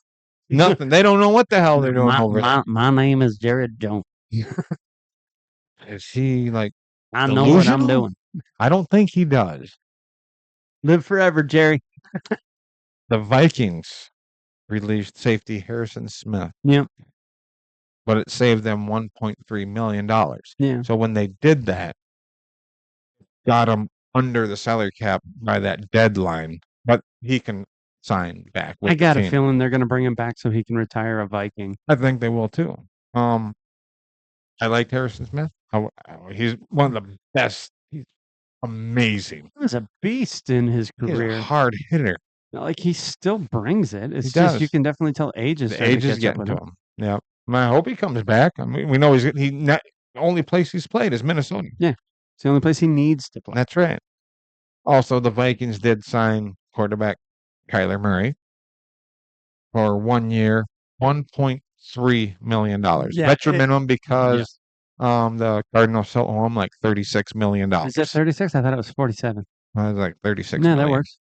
Nothing. They don't know what the hell they're doing over there. my name is Jared Jones. Is he like, I know what I'm Delusional? doing. I don't think he does. Live forever, Jerry. The Vikings released safety Harrison Smith. Yep. But it saved them $1.3 million. Yeah. So when they did that, got him under the salary cap by that deadline. But he can sign back. With I got the a team. feeling they're going to bring him back so he can retire a Viking. I think they will too. I liked Harrison Smith. He's one of the best. He's amazing. He was a beast in his He's a career. hard hitter. Like, he still brings it. It's He just you does. can definitely tell age is The starting age to is catch up getting with to him. him. Yeah. I hope he comes back. I mean, we know the only place he's played is Minnesota. It's the only place he needs to play. That's right. Also, the Vikings did sign quarterback Kyler Murray for 1 year, $1.3 million. Yeah, That's your it- minimum because the Cardinals sold him like $36 million. Is that 36? I thought it was 47. It was like 36 No, that million. works.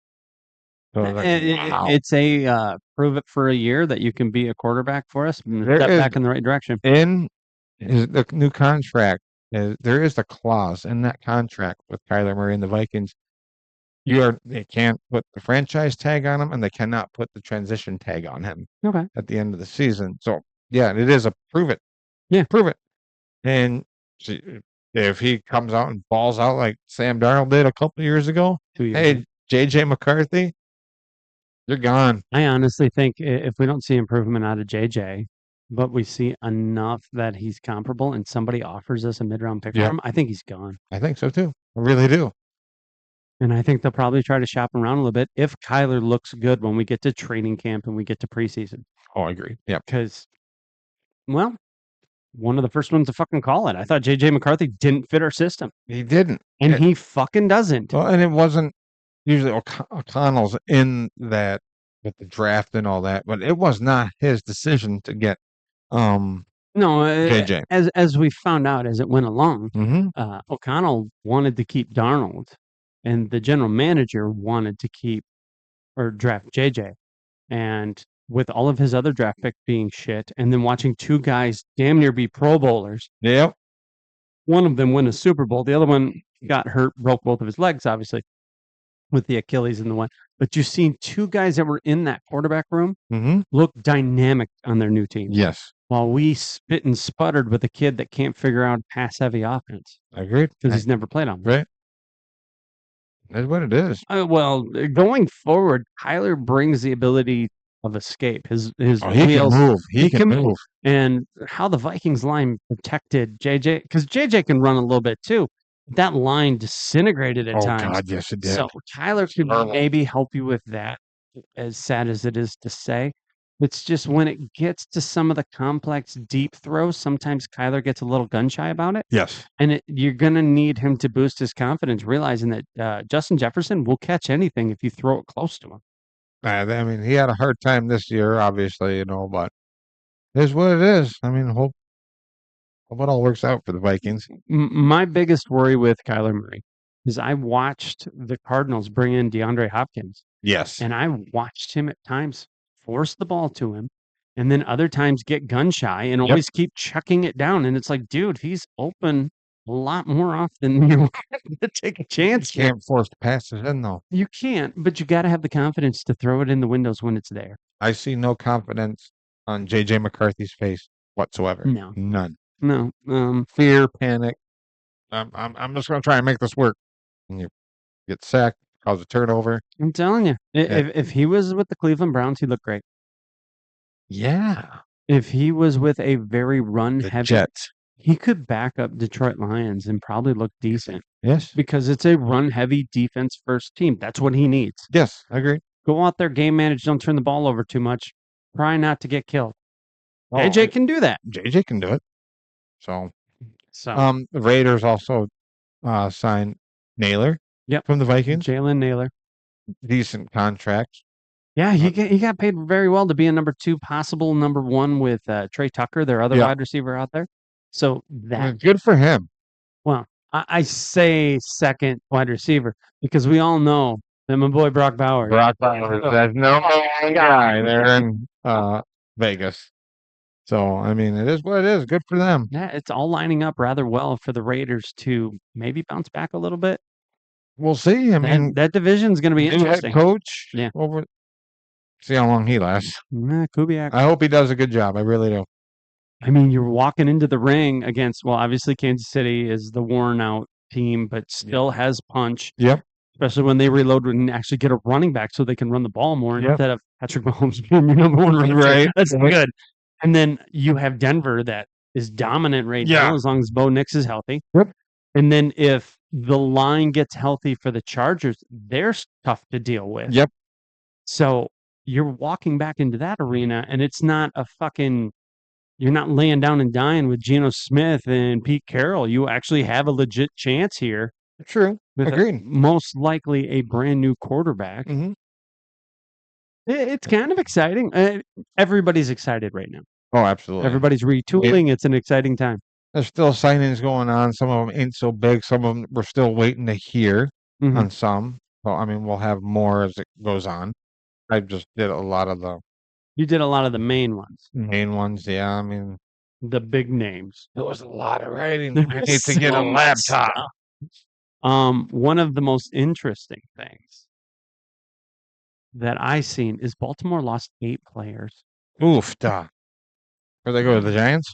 So I was like, wow. It's a prove it for a year that you can be a quarterback for us and There step is- back in the right direction. In the new contract, there is a clause in that contract with Kyler Murray and the Vikings. They can't put the franchise tag on him, and they cannot put the transition tag on him Okay. at the end of the season. So yeah, it is a prove it. Yeah. Prove it. And see, if he comes out and balls out like Sam Darnold did a couple years ago, 2 years hey, ago. JJ McCarthy, you're gone. I honestly think if we don't see improvement out of JJ, but we see enough that he's comparable and somebody offers us a mid-round pick Yeah. for him, I think he's gone. I think so too. I really do. And I think they'll probably try to shop him around a little bit if Kyler looks good when we get to training camp and we get to preseason. Oh, I agree. Yeah. Because, well, one of the first ones to fucking call it. I thought JJ McCarthy didn't fit our system, He didn't. and And- he fucking doesn't. Well, and it wasn't usually O'Connell's in that with the draft and all that, but it was not his decision to get No, JJ. as we found out as it went along, Mm-hmm. O'Connell wanted to keep Darnold, and the general manager wanted to keep or draft JJ. And with all of his other draft picks being shit, and then watching two guys damn near be Pro Bowlers, Yep. one of them win a Super Bowl, the other one got hurt, broke both of his legs, obviously, with the Achilles in the one. But you've seen two guys that were in that quarterback room Mm-hmm. look dynamic on their new team. Yes. While we spit and sputtered with a kid that can't figure out pass heavy offense I agree. because he's never played on one. Right. That's what it is. Well, going forward, Kyler brings the ability of escape. His Oh, he can wheels, move. He can can- move. and how the Vikings line protected JJ, because JJ can run a little bit too. That line disintegrated at Oh times. God, yes it did. So Kyler could Horrible. maybe help you with that, as sad as it is to say. It's just when it gets to some of the complex deep throws, sometimes Kyler gets a little gun shy about it. Yes. And you're going to need him to boost his confidence, realizing that Justin Jefferson will catch anything if you throw it close to him. I mean, he had a hard time this year, obviously, but it is what it is. I mean, hope it all works out for the Vikings. My biggest worry with Kyler Murray is I watched the Cardinals bring in DeAndre Hopkins, Yes. and I watched him at times force the ball to him, and then other times get gun shy and always keep chucking it down. And it's like, dude, he's open a lot more often than you want to take a chance. here. Can't force the passes in though. You can't, but you got to have the confidence to throw it in the windows when it's there. I see no confidence on JJ McCarthy's face whatsoever. No. None. No, Fear, panic. I'm just gonna try and make this work. And you get sacked, cause a turnover. I'm telling you, if he was with the Cleveland Browns, he'd look great. Yeah. If he was with a very The run-heavy, Jets. he could back up Detroit Lions and probably look decent Yes. because it's a run-heavy defense-first team. That's what he needs. Yes, I agree. Go out there, game manage, don't turn the ball over too much. Try not to get killed. Oh, AJ can do that. JJ can do it. So So, the Raiders also signed Naylor Yep. from the Vikings. Jalen Naylor. Decent contract. Yeah, he got paid very well to be a number 2, possible number 1 with Trey Tucker, their other Yeah. wide receiver out there. So that Good for him. I say second wide receiver because we all know that my boy Brock Bowers. Brock Bowers, that's no guy there in Vegas. So I mean, it is what it is. Good for them. Yeah, it's all lining up rather well for the Raiders to maybe bounce back a little bit. We'll see. I mean, That division's going to be new head interesting. coach. Yeah. Over. See how long he lasts. Kubiak. I hope he does a good job. I really do. I mean, you're walking into the ring against, well, obviously Kansas City is the worn out team, but still has punch. Yep. Especially when they reload and actually get a running back so they can run the ball more Yep. instead of Patrick Mahomes being your number 1 running Right. back. That's Right. good. And then you have Denver that is dominant right Yeah. now as long as Bo Nix is healthy. Yep. And then if the line gets healthy for the Chargers, they're tough to deal with. Yep. So you're walking back into that arena and it's not a fucking you're not laying down and dying with Geno Smith and Pete Carroll. You actually have a legit chance here True. with Agreed. most likely a brand new quarterback. Mhm. It's kind of exciting. Everybody's excited right now. Oh, absolutely. Everybody's retooling. It's an exciting time. There's still signings going on. Some of them ain't so big. Some of them we're still waiting to hear Mhm. on some. So I mean, we'll have more as it goes on. I just did a lot of the You did a lot of the main ones, main ones. Yeah, I mean, the big names. there was a lot of writing. There I was need to get a so much laptop. stuff. One of the most interesting things that I seen is Baltimore lost 8 players. Oof, duh. Where they go to the Giants?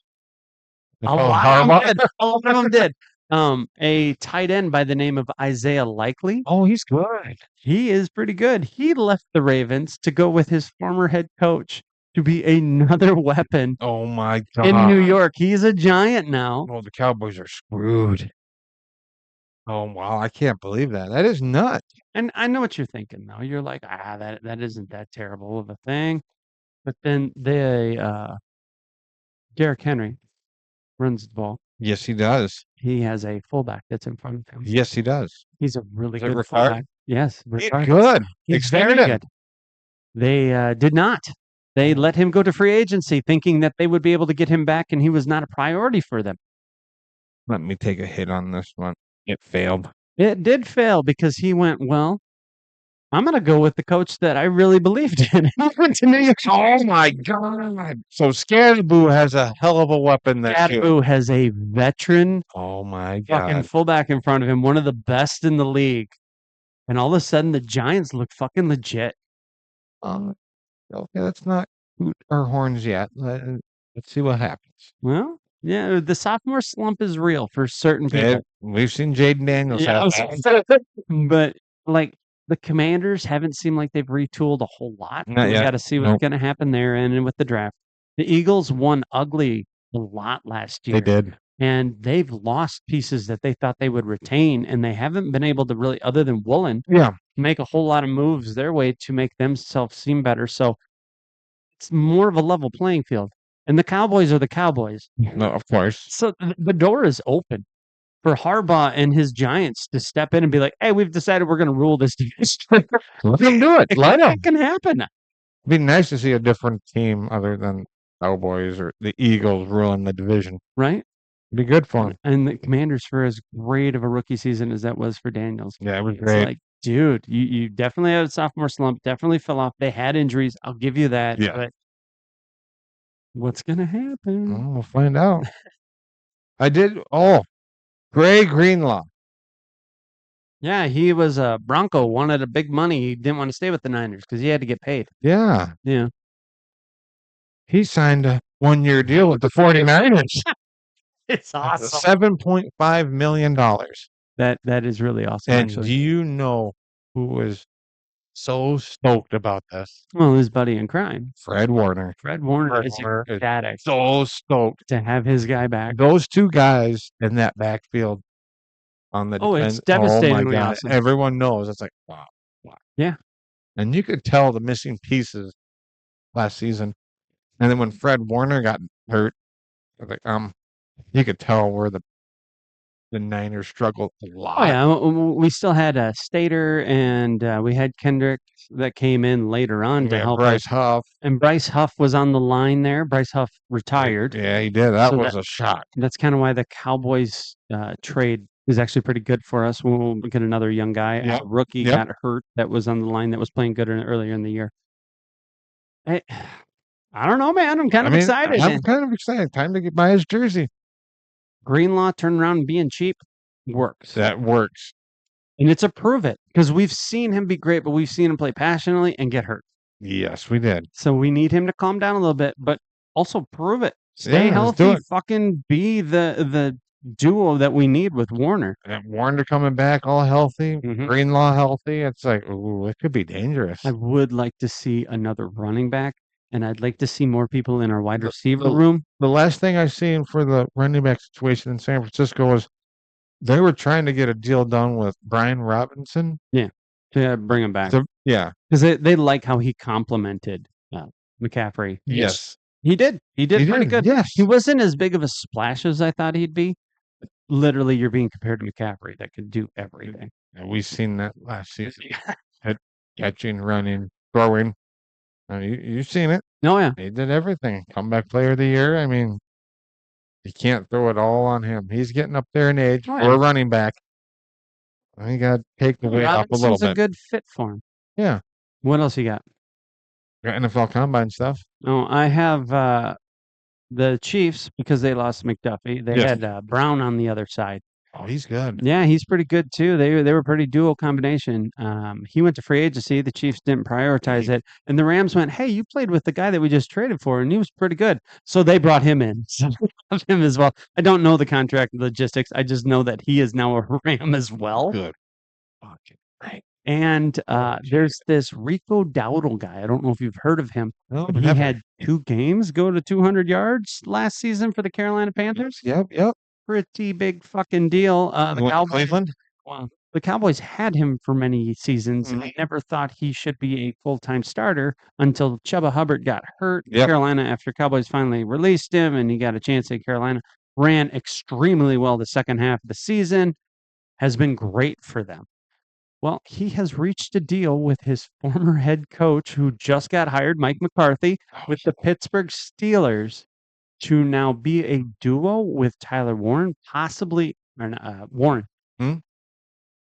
A lot of them did. A tight end by the name of Isaiah Likely. Oh, he's good. He is pretty good. He left the Ravens to go with his former head coach to be another weapon Oh my in New God. York. He's a giant now. Oh, the Cowboys are screwed. Oh wow, I can't believe that. That is nuts. And I know what you're thinking though. You're like, that isn't that terrible of a thing. But then Derrick Henry runs the ball. Yes, he does. He has a fullback that's in front of him. Yes, he does. He's a really Is it good retired? fullback. Yes, He's retired. good. He's very Extended him. good. They did not. They let him go to free agency, thinking that they would be able to get him back, and he was not a priority for them. Let me take a hit on this one. It failed. It did fail because he went, well, I'm going to go with the coach that I really believed in. He went to New York. Oh my God. So Scadaboo has a hell of a weapon that year. Scadaboo has a veteran Oh my fucking God. fullback in front of him, one of the best in the league. And all of a sudden, the Giants look fucking legit. Okay, let's not hoot our horns yet. Let's see what happens. Well, yeah, the sophomore slump is real for certain people. We've seen Jaden Daniels Yeah, have that. but like the Commanders haven't seemed like they've retooled a whole lot. Not We yet. got to see what's Nope. going to happen there and with the draft. The Eagles won ugly a lot last year. They did. And they've lost pieces that they thought they would retain, and they haven't been able to really, other than Woolen, Yeah. make a whole lot of moves their way to make themselves seem better. So it's more of a level playing field. And the Cowboys are the Cowboys. No, of course. So the door is open for Harbaugh and his Giants to step in and be like, hey, we've decided we're going to rule this division. Let them do it. Let them. It can happen, It'd be nice to see a different team other than Cowboys or the Eagles ruling the division. right? It'd be good for them. And the Commanders, for as great of a rookie season as that was for Daniels, Yeah, it was it's great. like, dude, you definitely had a sophomore slump, definitely fell off. They had injuries. I'll give you that. Yeah. But what's going to happen? Well, we'll find out. I did. Oh, Gray Greenlaw. Yeah, he was a Bronco, wanted a big money. He didn't want to stay with the Niners because he had to get paid. Yeah. Yeah. He signed a 1-year deal with the 49ers. It's awesome. $7.5 million. That is really awesome, And actually. do you know who was so stoked about this? Well, his buddy in crime, Fred Warner. Fred Warner, Fred is Warner is ecstatic So stoked. to have his guy back. Those two guys in that backfield on the Oh, it's defense. Oh my devastatingly God. awesome. Everyone knows. It's like, wow. Yeah. And you could tell the missing pieces last season. And then when Fred Warner got hurt, I was like, you could tell where the Niners struggled a lot. Oh yeah, we still had Stater and we had Kendrick that came in later on to Yeah, help Bryce us. Huff. And Bryce Huff was on the line there. Bryce Huff retired. Yeah, he did. That So was a shock. That's kind of why the Cowboys trade is actually pretty good for us. We'll get another young guy. Yep. A rookie Yep. got hurt that was on the line that was playing good earlier in the year. I don't know, man. I'm kind of excited. I'm kind of excited. Time to buy his jersey. Greenlaw turning around and being cheap works. That works. And it's a prove it because we've seen him be great, but we've seen him play passionately and get hurt. Yes, we did. So we need him to calm down a little bit, but also prove it. Stay Yeah, let's do healthy. it. Fucking be the duo that we need with Warner. And Warner coming back all healthy. Mhm. Greenlaw healthy. It's like, ooh, it could be dangerous. I would like to see another running back, and I'd like to see more people in our wide receiver the- room. The last thing I seen for the running back situation in San Francisco was they were trying to get a deal done with Brian Robinson. To bring him back Yeah. because they like how he complimented McCaffrey. Yes. He did. He did pretty good. Yes. He wasn't as big of a splash as I thought he'd be. Literally, you're being compared to McCaffrey that could do everything. And we've seen that last season. Catching, running, throwing. You've seen it. Oh yeah. He did everything. Comeback player of the year. I mean, you can't throw it all on him. He's getting up there in age Oh, for yeah. a running back. He got to take the weight off a little Robinson's a bit. good fit for him. Yeah. What else you got? Got NFL Combine stuff. Oh, I have the Chiefs because they lost McDuffie. They Yes. had Brown on the other side. Oh, he's good. Yeah, he's pretty good too. They were pretty dual combination. He went to free agency. The Chiefs didn't prioritize it, and the Rams went, "Hey, you played with the guy that we just traded for, and he was pretty good." So they brought him in. So they brought him as well. I don't know the contract logistics. I just know that he is now a Ram as well. Good. Fucking right. And there's this Rico Dowdle guy. I don't know if you've heard of him. No, But he never. had 2 games go to 200 yards last season for the Carolina Panthers. Yep. Pretty big fucking deal. He went to Cowboys, Cleveland. well, the Cowboys had him for many seasons. Mhm. I never thought he should be a full-time starter until Chuba Hubbard got hurt. Yep. Carolina, after Cowboys finally released him and he got a chance at Carolina, ran extremely well the second half of the season, has been great for them. Well, he has reached a deal with his former head coach who just got hired, Mike McCarthy, with the Pittsburgh Steelers to now be a duo with Tyler Warren, possibly or Warren. Hmm?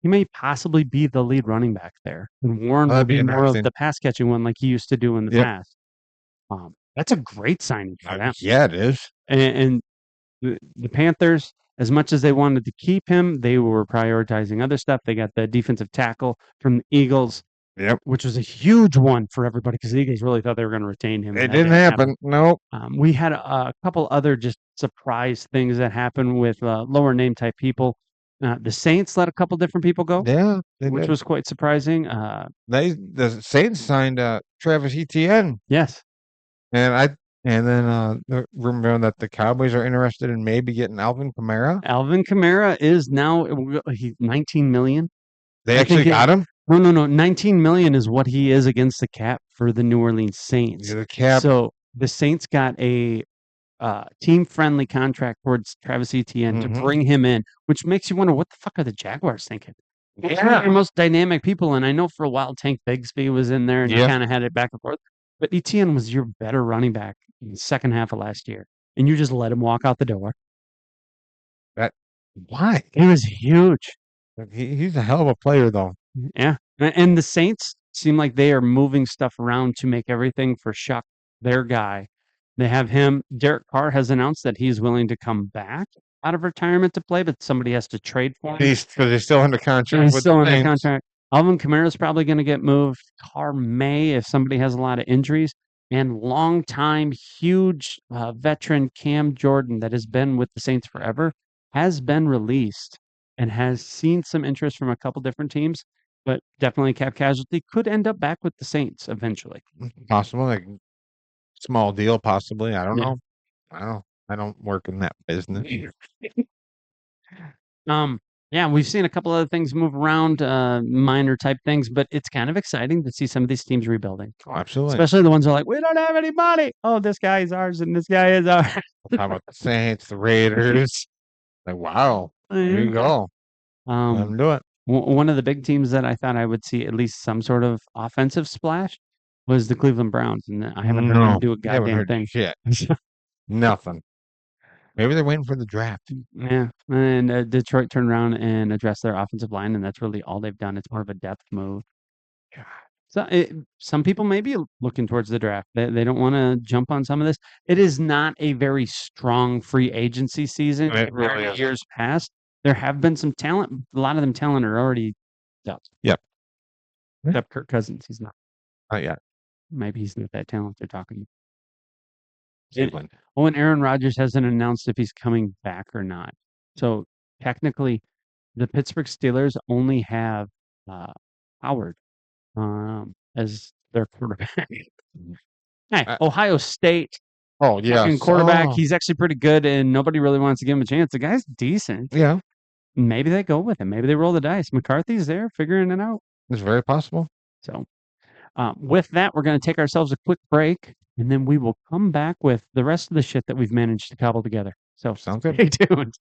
He may possibly be the lead running back there, and Warren Oh, will that'd be be more of interesting. the pass catching one like he used to do in the Yep. past. That's a great signing for them. Yeah, it is. And the Panthers, as much as they wanted to keep him, they were prioritizing other stuff. They got the defensive tackle from the Eagles, Yep. which was a huge one for everybody because the Eagles really thought they were going to retain him. It and that didn't happen. Nope. We had a couple other just surprise things that happened with lower name type people. The Saints let a couple different people go, Yeah, they which did. was quite surprising. The Saints signed Travis Etienne, Yes, and then the rumor that the Cowboys are interested in maybe getting Alvin Kamara. Alvin Kamara is now he's 19 million. They I actually think got him. No. 19 million is what he is against the cap for the New Orleans Saints. The cap. So the Saints got a team-friendly contract towards Travis Etienne to Mhm. bring him in, which makes you wonder what the fuck are the Jaguars thinking? Those are Yeah. their most dynamic people, and I know for a while Tank Bigsby was in there and he Yeah. kind of had it back and forth. But Etienne was your better running back in the second half of last year, and you just let him walk out the door. Why? It was huge. He's a hell of a player, though. Yeah. And the Saints seem like they are moving stuff around to make everything for Shuck their guy. They have him. Derek Carr has announced that he's willing to come back out of retirement to play, but somebody has to trade for him. Because he's still under contract. He's with still the under Saints. contract. Alvin Kamara is probably going to get moved. Carr may if somebody has a lot of injuries. And longtime, huge veteran Cam Jordan that has been with the Saints forever has been released and has seen some interest from a couple different teams, but definitely cap casualty. Could end up back with the Saints eventually. Possible, like small deal, possibly. I don't Yeah. know. I don't work in that business. Yeah, we've seen a couple other things move around, minor type things, but it's kind of exciting to see some of these teams rebuilding. Oh, absolutely. Especially the ones that are like, we don't have any money. Oh, this guy is ours and this guy is ours. How about the Saints, the Raiders? Like, wow. There you go. Let Um, them do it. one of the big teams that I thought I would see at least some sort of offensive splash was the Cleveland Browns, and I haven't heard them do a Haven't goddamn heard thing. shit. Nothing. Maybe they're waiting for the draft. Yeah, and Detroit turned around and addressed their offensive line, and that's really all they've done. It's more of a depth move. So some people may be looking towards the draft. They don't want to jump on some of this. It is not a very strong free agency season. It really compared to isn't. years past. There have been some talent. A lot of them talent are already out. Yep. Except Kirk Cousins. He's not. Not yet. Maybe he's not that talented. They're talking. Cleveland. Oh, and Aaron Rodgers hasn't announced if he's coming back or not. So technically, the Pittsburgh Steelers only have Howard as their quarterback. Hey, Ohio State Oh, yeah. fucking quarterback. Oh, He's actually pretty good, and nobody really wants to give him a chance. The guy's decent. yeah. Maybe they go with him. Maybe they roll the dice. McCarthy's there figuring it out. It's very possible. So, with that, we're going to take ourselves a quick break, and then we will come back with the rest of the shit that we've managed to cobble together. So, Sounds good. stay tuned.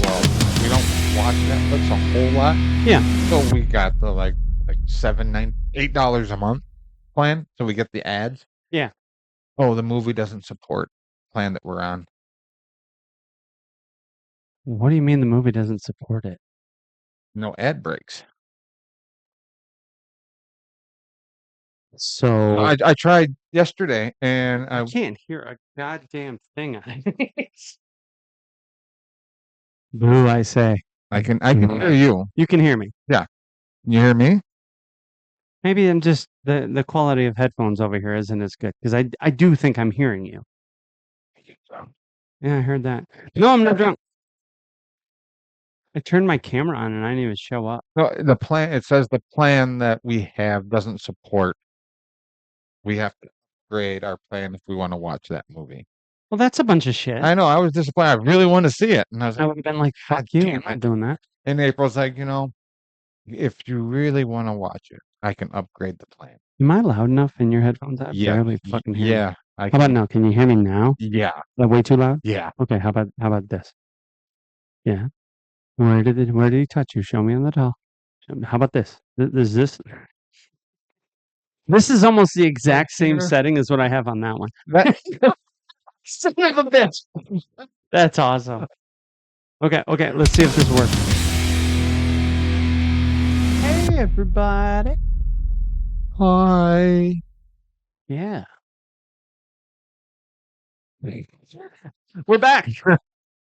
Well, we don't watch Netflix a whole lot. Yeah. So we got the like $8 a month plan. So we get the ads. Yeah. Oh, the movie doesn't support the plan that we're on. What do you mean the movie doesn't support it? No ad breaks. So, I tried yesterday and I can't hear a goddamn thing on it. Boo, I say. I can hear you. You can hear me. You hear me? Maybe I'm just the quality of headphones over here isn't as good because I do think I'm hearing you. Yeah, I heard that. No, I'm not drunk. I turned my camera on and I didn't even show up. No, the plan. It says the plan that we have doesn't support. We have to upgrade our plan if we want to watch that movie. Well, that's a bunch of shit. I know. I was disappointed. I really want to see it, and I was I like, would have been like, God fuck you, damn I'm not it. doing that. and April's like, if you really want to watch it, I can upgrade the plan. Am I loud enough in your headphones? I barely fucking hear you. Yeah. I How about now? Can you hear me now? Yeah. Is that way too loud? Yeah. Okay, how about this? Yeah. Where did he touch you? Show me on the doll. How about this? Is this? This is almost the exact same Here. setting as what I have on that one. That, Son of a bitch. That's awesome. Okay, let's see if this works. Hey, everybody. hi. Yeah. We're back.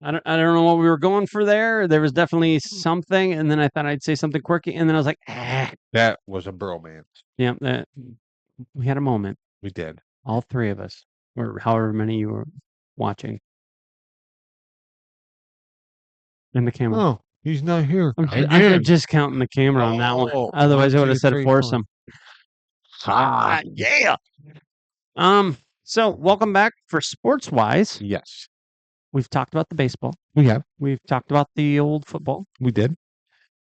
I don't know what we were going for there. There was definitely something, and then I thought I'd say something quirky, and then I was like, That was a bromance. yeah, we had a moment. We did. All three of us, or however many you were watching. And the camera. Oh, he's not here. I'm just counting the camera on that one. Oh, Otherwise, I one, would have two, said a three, four. foursome. Yeah. So welcome back for Sports Wise. Yes. We've talked about the baseball. We have. We've talked about the old football. We did.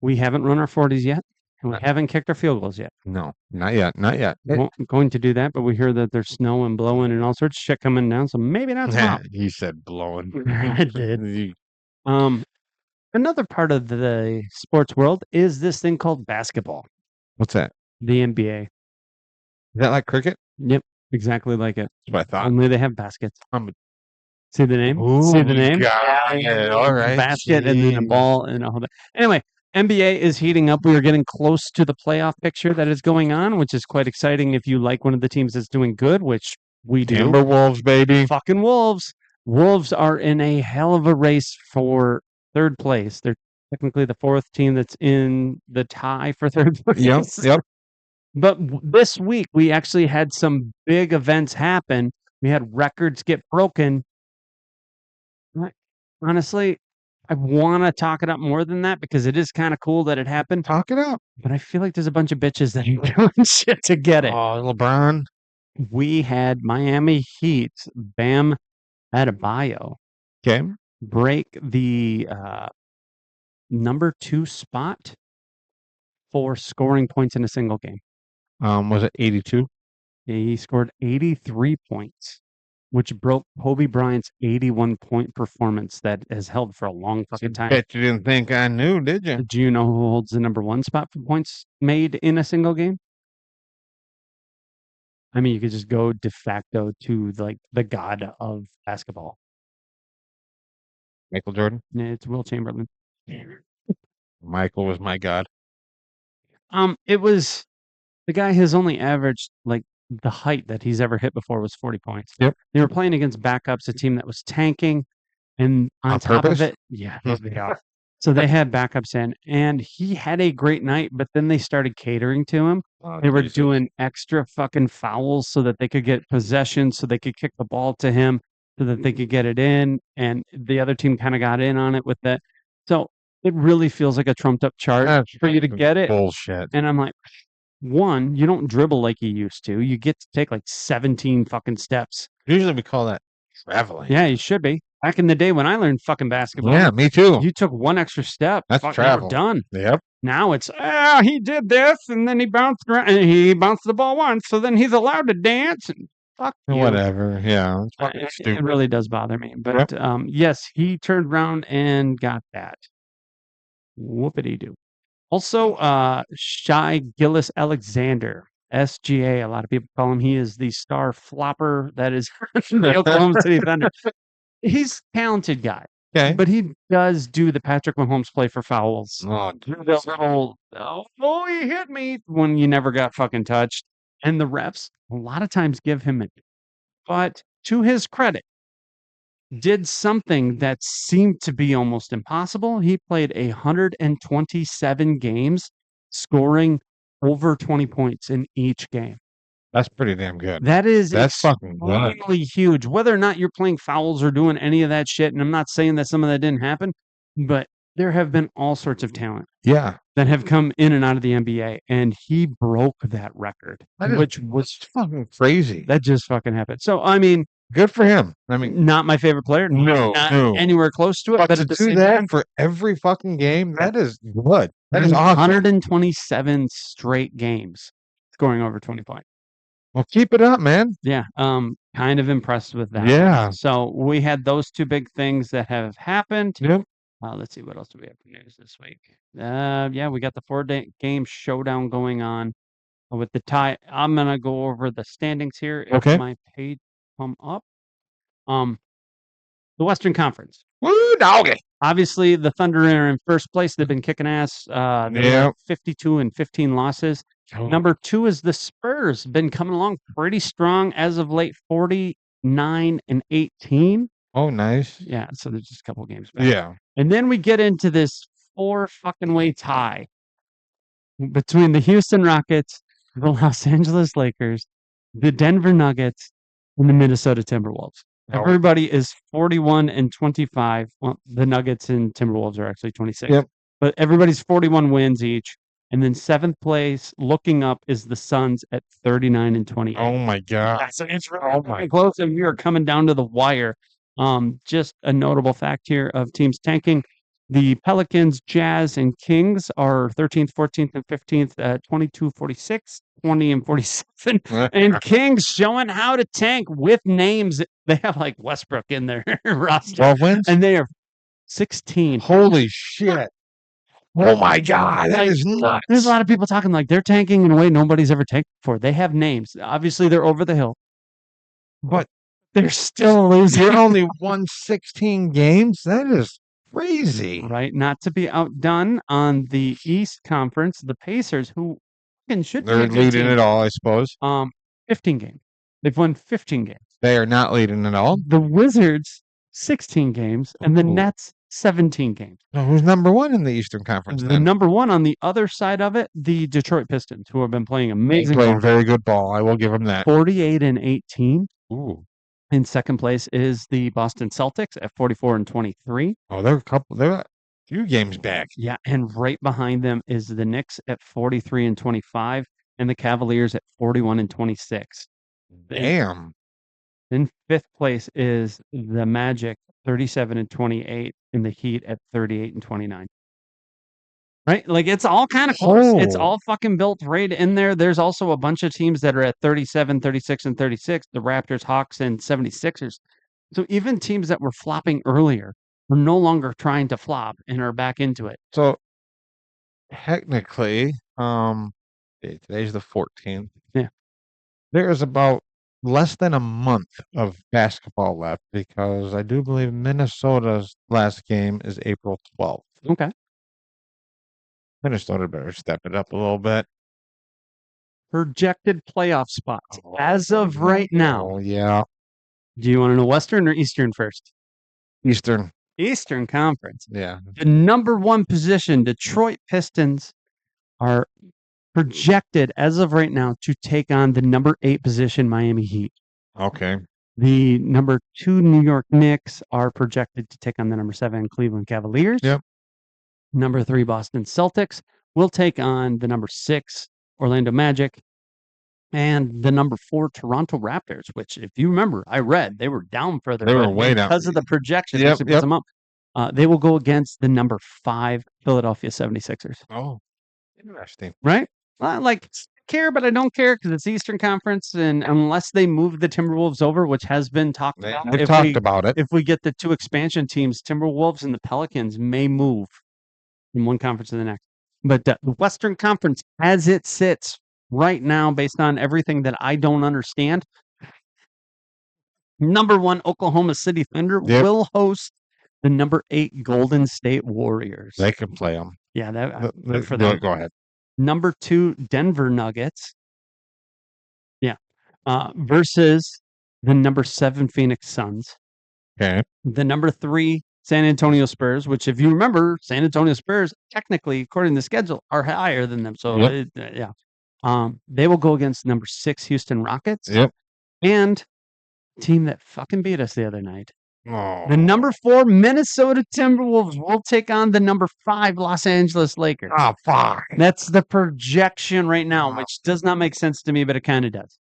We haven't run our 40s yet, and we Right. haven't kicked our field goals yet. No, not yet. Not yet. We're going to do that, but we hear that there's snow and blowing and all sorts of shit coming down, so maybe not tomorrow. He said blowing. I did. Another part of the sports world is this thing called basketball, What's that? the NBA. Is that like cricket? Yep, exactly like it. That's what I thought. Only they have baskets. Um, See the name? Ooh, See the name? got it. All right. Basket and then a Jeez. ball and a whole. Anyway, NBA is heating up. We are getting close to the playoff picture that is going on, which is quite exciting if you like one of the teams that's doing good, which we do. Timberwolves, baby. Fucking Wolves. Wolves are in a hell of a race for third place. They're technically the fourth team that's in the tie for third place. Yep. But this week, we actually had some big events happen. We had records get broken. Honestly, I want to talk it up more than that because it is kind of cool that it happened. Talk it up. But I feel like there's a bunch of bitches that are doing shit to get it. Oh, LeBron. We had Miami Heat's Bam Adebayo Okay. break the number 2 spot for scoring points in a single game. Was it 82? He scored 83 points, which broke Kobe Bryant's 81-point performance that has held for a long fucking time. Bet you didn't think I knew, did you? Do you know who holds the number 1 spot for points made in a single game? I mean, you could just go de facto to like the god of basketball. Michael Jordan. It's Will Chamberlain. Michael was my god. It was the guy has only averaged like the height that he's ever hit before was 40 points. Yep. They were playing against backups, a team that was tanking, and on top purpose? of it, yeah, they are. So they had backups in, and he had a great night, but then they started catering to him. They were doing extra fucking fouls so that they could get possession, so they could kick the ball to him, so that they could get it in, and the other team kind of got in on it with that. So it really feels like a trumped up chart That's for you to fucking get it. bullshit. And I'm like, one, you don't dribble like you used to. You get to take like 17 fucking steps. Usually we call that traveling. Yeah, you should be. Back in the day when I learned fucking basketball, Yeah, me too. you took one extra step. That's fuck, you were travel. done. Yep. Now it's he did this and then he bounced around and he bounced the ball once, so then he's allowed to dance and fuck you. Whatever. Yeah. It's fucking It stupid. really does bother me. But yes, he turned around and got that. Whoopity doo. Also, Shy Gillis Alexander, SGA. A lot of people call him. He is the star flopper that is the Oklahoma City Thunder. He's a talented guy, Okay. but he does do the Patrick Mahomes play for fouls. Oh, The little, oh, he hit me when you never got fucking touched. And the refs a lot of times give him it. But to his credit, did something that seemed to be almost impossible. He played 127 games, scoring over 20 points in each game. That's pretty damn good. That is That's fucking good. extremely huge. Whether or not you're playing fouls or doing any of that shit, and I'm not saying that some of that didn't happen, but there have been all sorts of talent Yeah. that have come in and out of the NBA, and he broke that record, That is- which was It's fucking crazy. that just fucking happened. So I mean, Good for him. I mean, not my favorite player, no, not no. anywhere close to it, But but to at the do same that time, for every fucking game, that is good. That is awesome. 127 straight games scoring over 20 points. Well, keep it up, man. Yeah, kind of impressed with that. Yeah. So we had those two big things that have happened. Yep. Let's see what else do we have for news this week. Yeah, we got the 4-game showdown going on with the tie. I'm gonna go over the standings here. If Okay. my page come up. The Western Conference. Woo, doggy. Obviously, the Thunder are in first place. They've been kicking ass. They have Yep. 52 and 15 losses. Number 2 is the Spurs. Been coming along pretty strong as of late, 49 and 18. Oh, nice. Yeah, so there's just a couple games back. Yeah. And then we get into this 4 fucking way tie between the Houston Rockets, the Los Angeles Lakers, the Denver Nuggets, and the Minnesota Timberwolves. Oh. Everybody is 41 and 25. Well, the Nuggets and Timberwolves are actually 26. Yep. But everybody's 41 wins each. And then 7th place, looking up, is the Suns at 39 and 28. Oh my god. So it's really close, and we are coming down to the wire. Just a notable fact here of teams tanking. The Pelicans, Jazz, and Kings are 13th, 14th, and 15th at 22, 46, 20, and 47. And Kings showing how to tank with names. They have like Westbrook in their roster. 12 wins? And they are 16. Holy shit. Oh my god, that Like, is nuts. There's a lot of people talking like they're tanking in a way nobody's ever tanked before. They have names. Obviously, they're over the hill, But they're still losing. you're only won 16 games? That is crazy. Right? Not to be outdone on the East Conference, the Pacers, who fucking should be a They're good leading team. it all, I suppose. 15 games. They've won 15 games. They are not leading it all. The Wizards, 16 games, and the Ooh. Nets, 17 games. So who's number one in the Eastern Conference The then? number one on the other side of it, the Detroit Pistons, who have been playing They amazing playing ball. very good ball. I will give them that. 48 and 18. Ooh. In second place is the Boston Celtics at 44 and 23. Oh, they're a few games back. Yeah, and right behind them is the Knicks at 43 and 25, and the Cavaliers at 41 and 26. Damn. In fifth place is the Magic, 37 and 28, and the Heat at 38 and 29. Right? Like it's all kind of close. It's Oh. all fucking built right in there. There's also a bunch of teams that are at 37, 36, and 36. The Raptors, Hawks, and 76ers. So even teams that were flopping earlier are no longer trying to flop and are back into it. So technically, today's the 14th. Yeah. There is about less than a month of basketball left because I do believe Minnesota's last game is April 12th. Okay. Minnesota better step it up a little bit. Projected playoff spots as of right now. Oh, yeah. Do you want to know Western or Eastern first? Eastern. Eastern Conference. Yeah. The number one position, Detroit Pistons, are projected as of right now to take on the number 8 position, Miami Heat. Okay. The number 2 New York Knicks are projected to take on the number 7 Cleveland Cavaliers. Yep. Number 3 Boston Celtics will take on the number 6 Orlando Magic and the number 4 Toronto Raptors, which if you remember, I read they were down further. They were but way down. because of the projection. Yep, actually puts yep. them up. They will go against the number 5 Philadelphia 76ers. Oh, interesting. Right? Like care, but I don't care because it's Eastern Conference, and unless they move the Timberwolves over, which has been talked about, They've if talked about it. if we get the 2 expansion teams, Timberwolves and the Pelicans may move from one conference to the next. But the Western Conference, as it sits right now, based on everything that I don't understand, number 1 Oklahoma City Thunder Yep. will host the number 8 Golden State Warriors. They can play them. Yeah, that good for them. Go ahead. Number 2 Denver Nuggets. Yeah. Versus the number 7 Phoenix Suns. Okay. The number 3 San Antonio Spurs, which if you remember, San Antonio Spurs technically, according to the schedule, are higher than them. So Yep. yeah, they will go against number 6 Houston Rockets. Yep. And team that fucking beat us the other night. Oh. The number 4 Minnesota Timberwolves will take on the number 5 Los Angeles Lakers. Oh, fuck. That's the projection right now, Wow. which does not make sense to me, but it kind of does.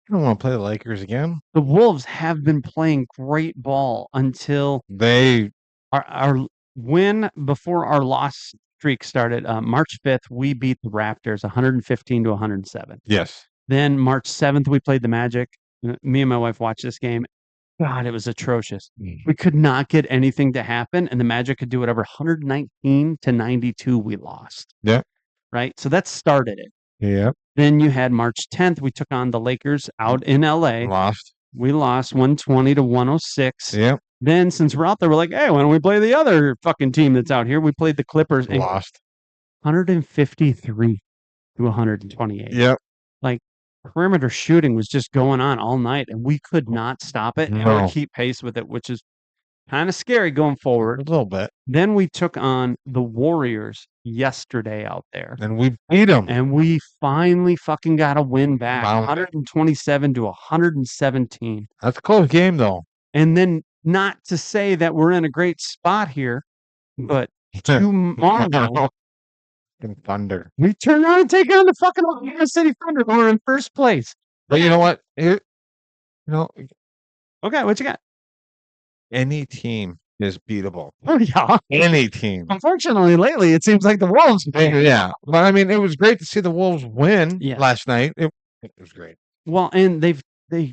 I don't want to play the Lakers again. The Wolves have been playing great ball until They our win before our loss streak started. March 5th, we beat the Raptors 115-107. yes. Then March 7th, we played the Magic. Me and my wife watched this game. God, it was atrocious. We could not get anything to happen, and the Magic could do whatever. 119-92, we lost. Yeah. Right? So that started it. Yeah. Then you had March 10th, we took on the Lakers out in LA. Lost. We lost 120-106. Yep. Then, since we're out there, we're like, hey, why don't we play the other fucking team that's out here? We played the Clippers and Lost. 153-128. Yep. Perimeter shooting was just going on all night, and we could not stop it No. or keep pace with it, which is kind of scary going A forward. little bit. Then we took on the Warriors yesterday out there, And we beat them. and we finally fucking got a win back, Wow. 127-117. That's a close game, though. And then, not to say that we're in a great spot here, but tomorrow Fucking Thunder. we turn around and take on the fucking Oklahoma City Thunder, who are in first place. But you know what? Here, Okay, what you got? any team is beatable. Oh, yeah. Any team. Unfortunately, lately, it seems like the Wolves. Yeah. But I mean, it was great to see the Wolves win Yeah. last night. It was great. Well, and they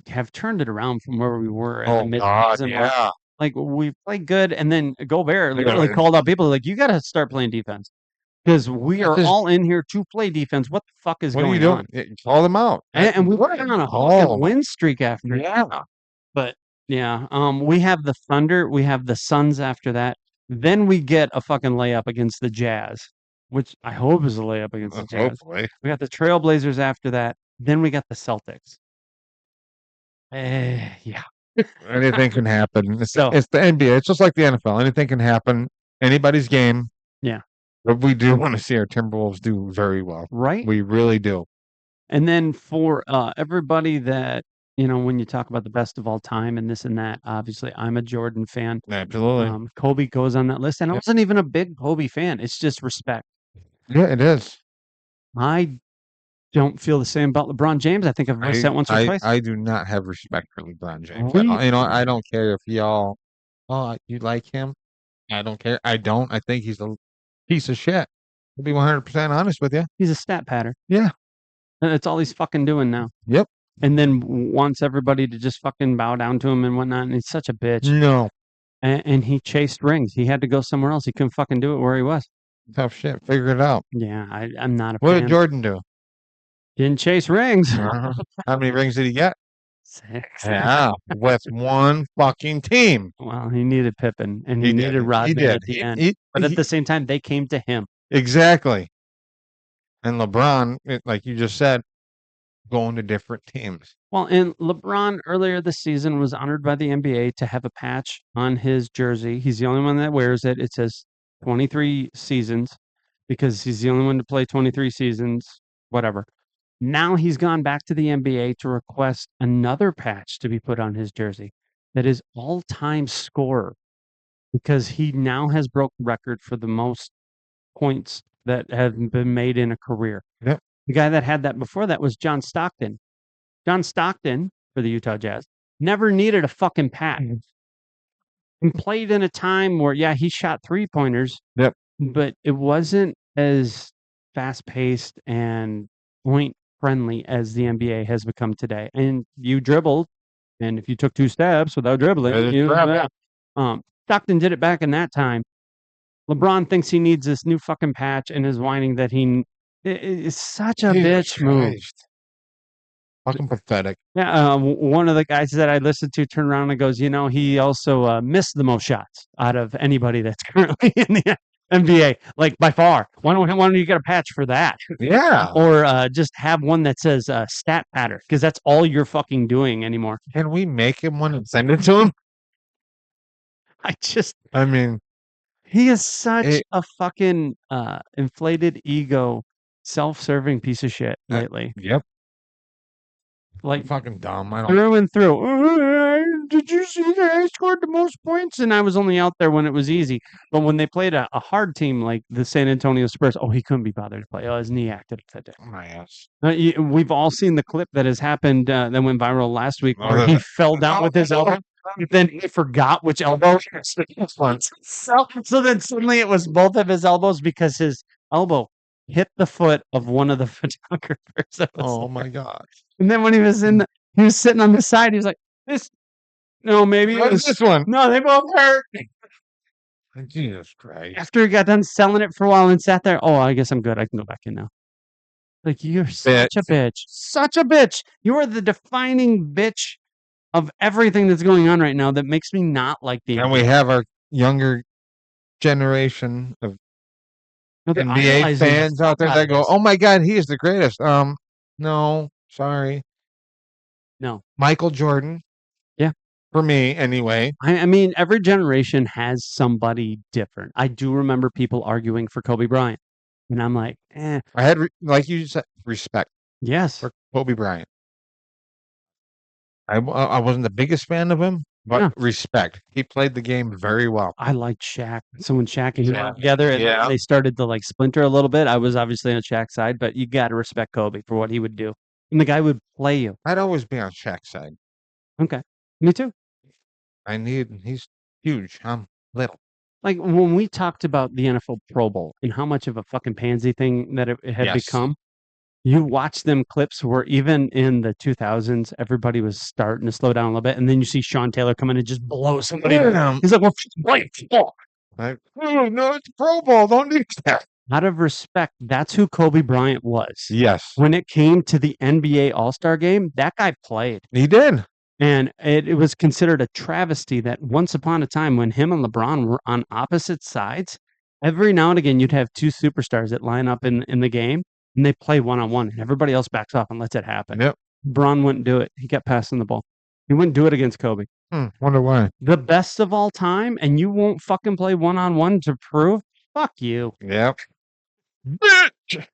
have turned it around from where we were at the midseason. yeah. Like, we played good, and then Gobert Yeah. literally called out people like, you got to start playing defense. Because we are Just- all in here to play defense. What the fuck is What are you going doing? on? Call them out. And we were on a Call fucking them. win streak after. Yeah. But yeah, we have the Thunder, we have the Suns after that. Then we get a fucking layup against the Jazz, which I hope is a layup against the Jazz. Hopefully. We got the Trailblazers after that. Then we got the Celtics. Yeah. Anything can happen. It's So- the NBA. It's just like the NFL. Anything can happen. Anybody's game. Yeah. But we do want to see our Timberwolves do very well. Right? We really do. And then for everybody that, when you talk about the best of all time and this and that, obviously I'm a Jordan fan. Absolutely. Kobe goes on that list, and I Yep. wasn't even a big Kobe fan. It's just respect. Yeah, it is. I don't feel the same about LeBron James. I think I've voiced that once or twice. I do not have respect for LeBron James. Really? I don't care if y'all, you like him. I don't care. I don't. I think he's a piece of shit. To be 100% honest with you. He's a stat patter. Yeah. And that's all he's fucking doing now. Yep. And then wants everybody to just fucking bow down to him and whatnot. And he's such a bitch. No. And he chased rings. He had to go somewhere else. He couldn't fucking do it where he was. Tough shit. Figure it out. Yeah, I'm not a What fan. did Jordan do? Didn't chase rings. How many rings did he get? 6. Yeah. With one fucking team. Well, he needed Pippen and he did. needed Rodman He did. at the end. But at the same time, they came to him. Exactly. And LeBron, like you just said, going to different teams. Well, and LeBron earlier this season was honored by the NBA to have a patch on his jersey. He's the only one that wears it. It says 23 seasons because he's the only one to play 23 seasons, whatever. Now he's gone back to the NBA to request another patch to be put on his jersey that is all-time scorer because he now has broke record for the most points that have been made in a career. Yep. The guy that had that before that was John Stockton. John Stockton for the Utah Jazz never needed a fucking patch. And played in a time where, yeah, he shot 3-pointers. Yep. But it wasn't as fast-paced and point-friendly as the NBA has become today. And you dribbled, and if you took 2 steps without dribbling, There's a you trap. Stockton did it back in that time. LeBron thinks he needs this new fucking patch and is whining that it's such a Jesus bitch move. Christ. Fucking pathetic. Yeah, one of the guys that I listened to turned around and goes, he also missed the most shots out of anybody that's currently in the NBA, like by far. Why don't you get a patch for that? Yeah. Or just have one that says stat pattern, because that's all you're fucking doing anymore. Can we make him one and send it to him? I mean, he is such It- a fucking inflated ego, self-serving piece of shit Uh, lately. yep, Like fucking dumb. I don't. through and through. Did you see that I scored the most points? And I was only out there when it was easy. But when they played a hard team like the San Antonio Spurs, he couldn't be bothered to play. His knee acted up that day. My ass. We've all seen the clip that has happened that went viral last week Oh, where he fell down with his elbow. Then he forgot which elbow. So then suddenly it was both of his elbows because his elbow hit the foot of one of the photographers. That was Oh there. my god. And then when he was he was sitting on the side. He was like, "This, no, maybe it What was is this one? no, they both hurt." Jesus Christ. After he got done selling it for a while and sat there, I guess I'm good. I can go back in now. Like you're such a bitch, such a bitch. You are the defining bitch of everything that's going on right now. That makes me not like the And we have our younger generation of No, they're NBA idolizing the fans out there fuck that of go, this. "Oh my god, he is the greatest." No, sorry. No. Michael Jordan. Yeah. For me, anyway. I mean, every generation has somebody different. I do remember people arguing for Kobe Bryant, and I'm like, I had, like you said, respect yes, for Kobe Bryant. I wasn't the biggest fan of him, but Yeah. respect. He played the game very well. I liked Shaq. So when Shaq and he Yeah. were together and Yeah. they started to like splinter a little bit, I was obviously on Shaq's side, but you got to respect Kobe for what he would do. And the guy would play you. I'd always be on Shaq's side. Okay. Me too. He's huge. I'm little. Like when we talked about the NFL Pro Bowl and how much of a fucking pansy thing that it had Yes. become, you watch them clips where even in the 2000s, everybody was starting to slow down a little bit. And then you see Sean Taylor come in and just blow somebody. Yeah. He's like, well, play football. Like, oh, no, it's Pro Bowl. Don't do that. Out of respect, that's who Kobe Bryant was. Yes. When it came to the NBA All-Star game, that guy played. He did. And it was considered a travesty that once upon a time when him and LeBron were on opposite sides, every now and again you'd have two superstars that line up in the game and they play one-on-one and everybody else backs off and lets it happen. Yep. LeBron wouldn't do it. He kept passing the ball. He wouldn't do it against Kobe. Wonder why. The best of all time, and you won't fucking play one-on-one to prove? Fuck you. Yep. Bitch.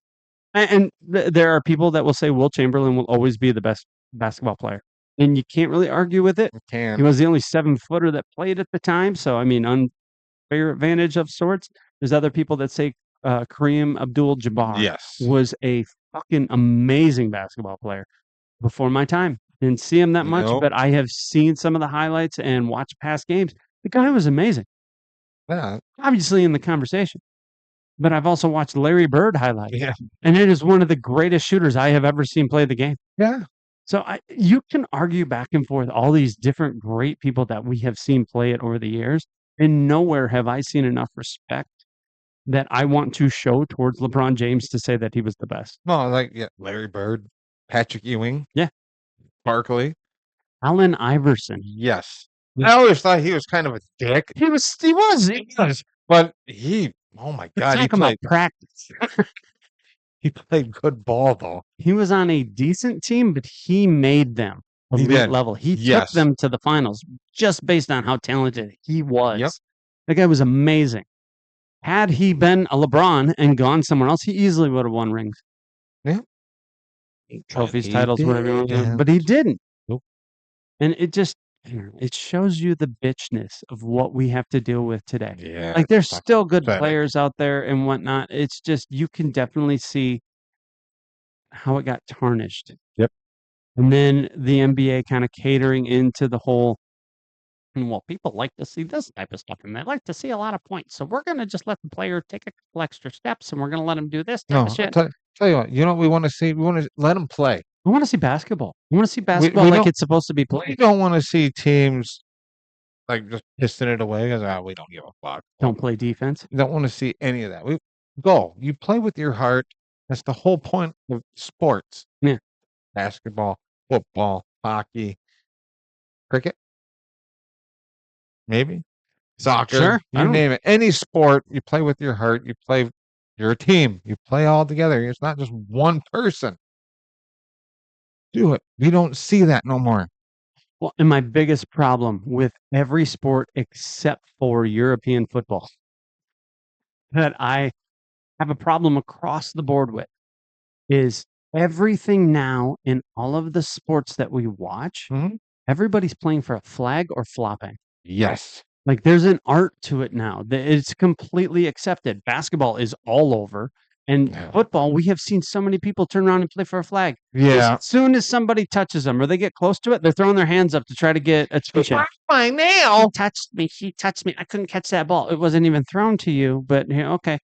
And there are people that will say Will Chamberlain will always be the best basketball player. And you can't really argue with it. He Can. was the only 7-footer that played at the time. So, I mean, unfair advantage of sorts. There's other people that say Kareem Abdul-Jabbar Yes. was a fucking amazing basketball player before my time. Didn't see him that much, Nope. but I have seen some of the highlights and watched past games. The guy was amazing, Yeah. obviously in the conversation. But I've also watched Larry Bird highlights, Yeah. and it is one of the greatest shooters I have ever seen play the game. Yeah. So you can argue back and forth all these different great people that we have seen play it over the years, and nowhere have I seen enough respect that I want to show towards LeBron James to say that he was the best. No, like Larry Bird, Patrick Ewing. Yeah. Barkley. Allen Iverson. Yes. Yeah. I always thought he was kind of a dick, He was. but he. Oh my God, he Talk about played. practice. He played good ball though. He was on a decent team, but he made them He elite did. level. He took Yes. them to the finals just based on how talented he was. Yep. That guy was amazing. Had he been a LeBron and gone somewhere else, he easily would have won rings. Yeah. Trophies, He titles, whatever you want to do. didn't. But he didn't. Nope. And it shows you the bitchness of what we have to deal with today. Yeah. Like there's fucking still good pathetic. players out there and whatnot. It's just you can definitely see how it got tarnished. Yep. And then the NBA kind of catering into the whole, well, people like to see this type of stuff and they like to see a lot of points. So we're going to just let the player take a couple extra steps and we're going to let him do this type No, of shit. tell you what. You know what we want to see? We want to let them play. I want to see basketball. I want to see basketball we like don't- it's supposed to be We played. don't want to see teams like just pissing it away because we don't give a fuck. Don't play defense. We don't want to see any of that. We go. You play with your heart. That's the whole point of sports. Yeah. Basketball, football, hockey, cricket, maybe soccer. Sure. I You don't- name it. Any sport, you play with your heart. You play. You're a team. You play all together. It's not just one person. Do it. We don't see that no more. Well, and my biggest problem with every sport except for European football that I have a problem across the board with is everything now in all of the sports that we watch, Mhm. everybody's playing for a flag or flopping. Yes. Like there's an art to it now. It's completely accepted. Basketball is all over. And Yeah. football, we have seen so many people turn around and play for a flag. Yeah. As soon as somebody touches them or they get close to it, they're throwing their hands up to try to get attention. My nail. She touched me. I couldn't catch that ball. It wasn't even thrown to you, but yeah, okay.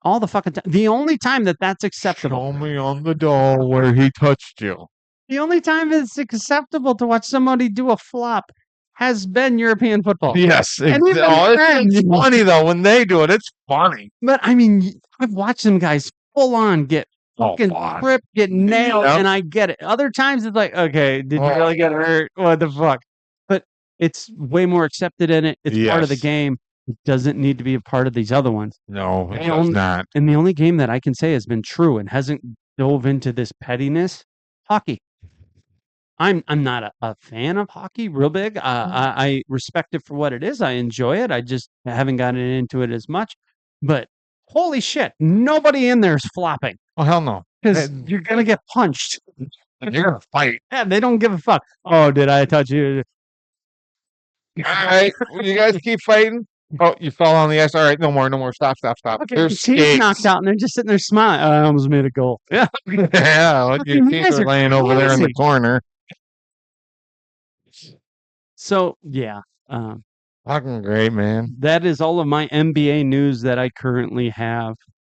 All the fucking time. The only time that that's acceptable. Show me on the doll where he touched you. The only time it's acceptable to watch somebody do a flop has been European football. Yes. And even It's then- funny though when they do it. It's funny. But I mean, I've watched some guys full on get fucking fuck. tripped, get nailed, Yep. and I get it. Other times it's like, okay, did you Oh. really get hurt? What the fuck? But it's way more accepted in it. It's part of the Yes. game. It doesn't need to be a part of these other ones. No, it I does only- not. And the only game that I can say has been true and hasn't dove into this pettiness, hockey. I'm not a fan of hockey, real big. I respect it for what it is. I enjoy it. I just haven't gotten into it as much. But holy shit, nobody in there is flopping Oh hell no. because And- you're gonna get punched. You're gonna fight. Yeah, they don't give a fuck. Oh, did I touch you? All right, you guys keep fighting. Oh, you fell on the ice. All right, no more. Stop. Okay, There's your team's skates. knocked out and they're just sitting there smiling. Oh, I almost made a goal. Yeah. Yeah, look, your You teeth guys are are laying over there in the crazy. corner. So yeah, Fucking great, man. that is all of my NBA news that I currently have.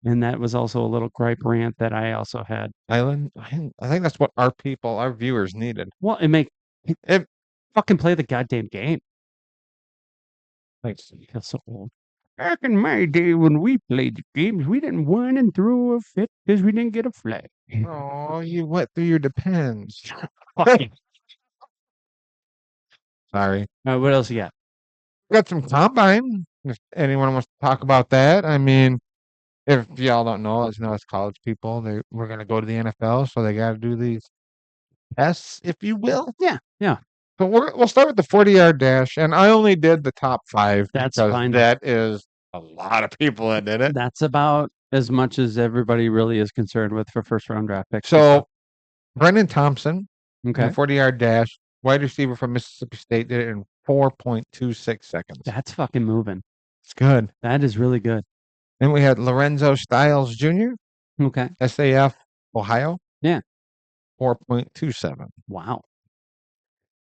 And that was also a little gripe rant that I also had. Island. I think that's what our people, our viewers needed. Well, It- fucking play the goddamn game. Thanks. I feel so old. Back in my day when we played the games, we didn't whine and throw a fit because we didn't get a flag. Oh, you went through your depends. Fucking- Sorry. What else you got? Got some combine. If anyone wants to talk about that, I mean, if y'all don't know, as us college people, we're gonna go to the NFL, so they got to do these tests, if you will. Yeah. So we'll start with the 40-yard dash, and I only did the top 5. That's because fine. That is a lot of people that did it. That's about as much as everybody really is concerned with for first round draft picks. So Brendan Thompson, okay, the 40-yard dash, wide receiver from Mississippi State, did it in 4.26 seconds. that's fucking moving. It's good. That is really good. Then we had Lorenzo Styles Jr., Okay. SAF, Ohio. Yeah. 4.27. Wow.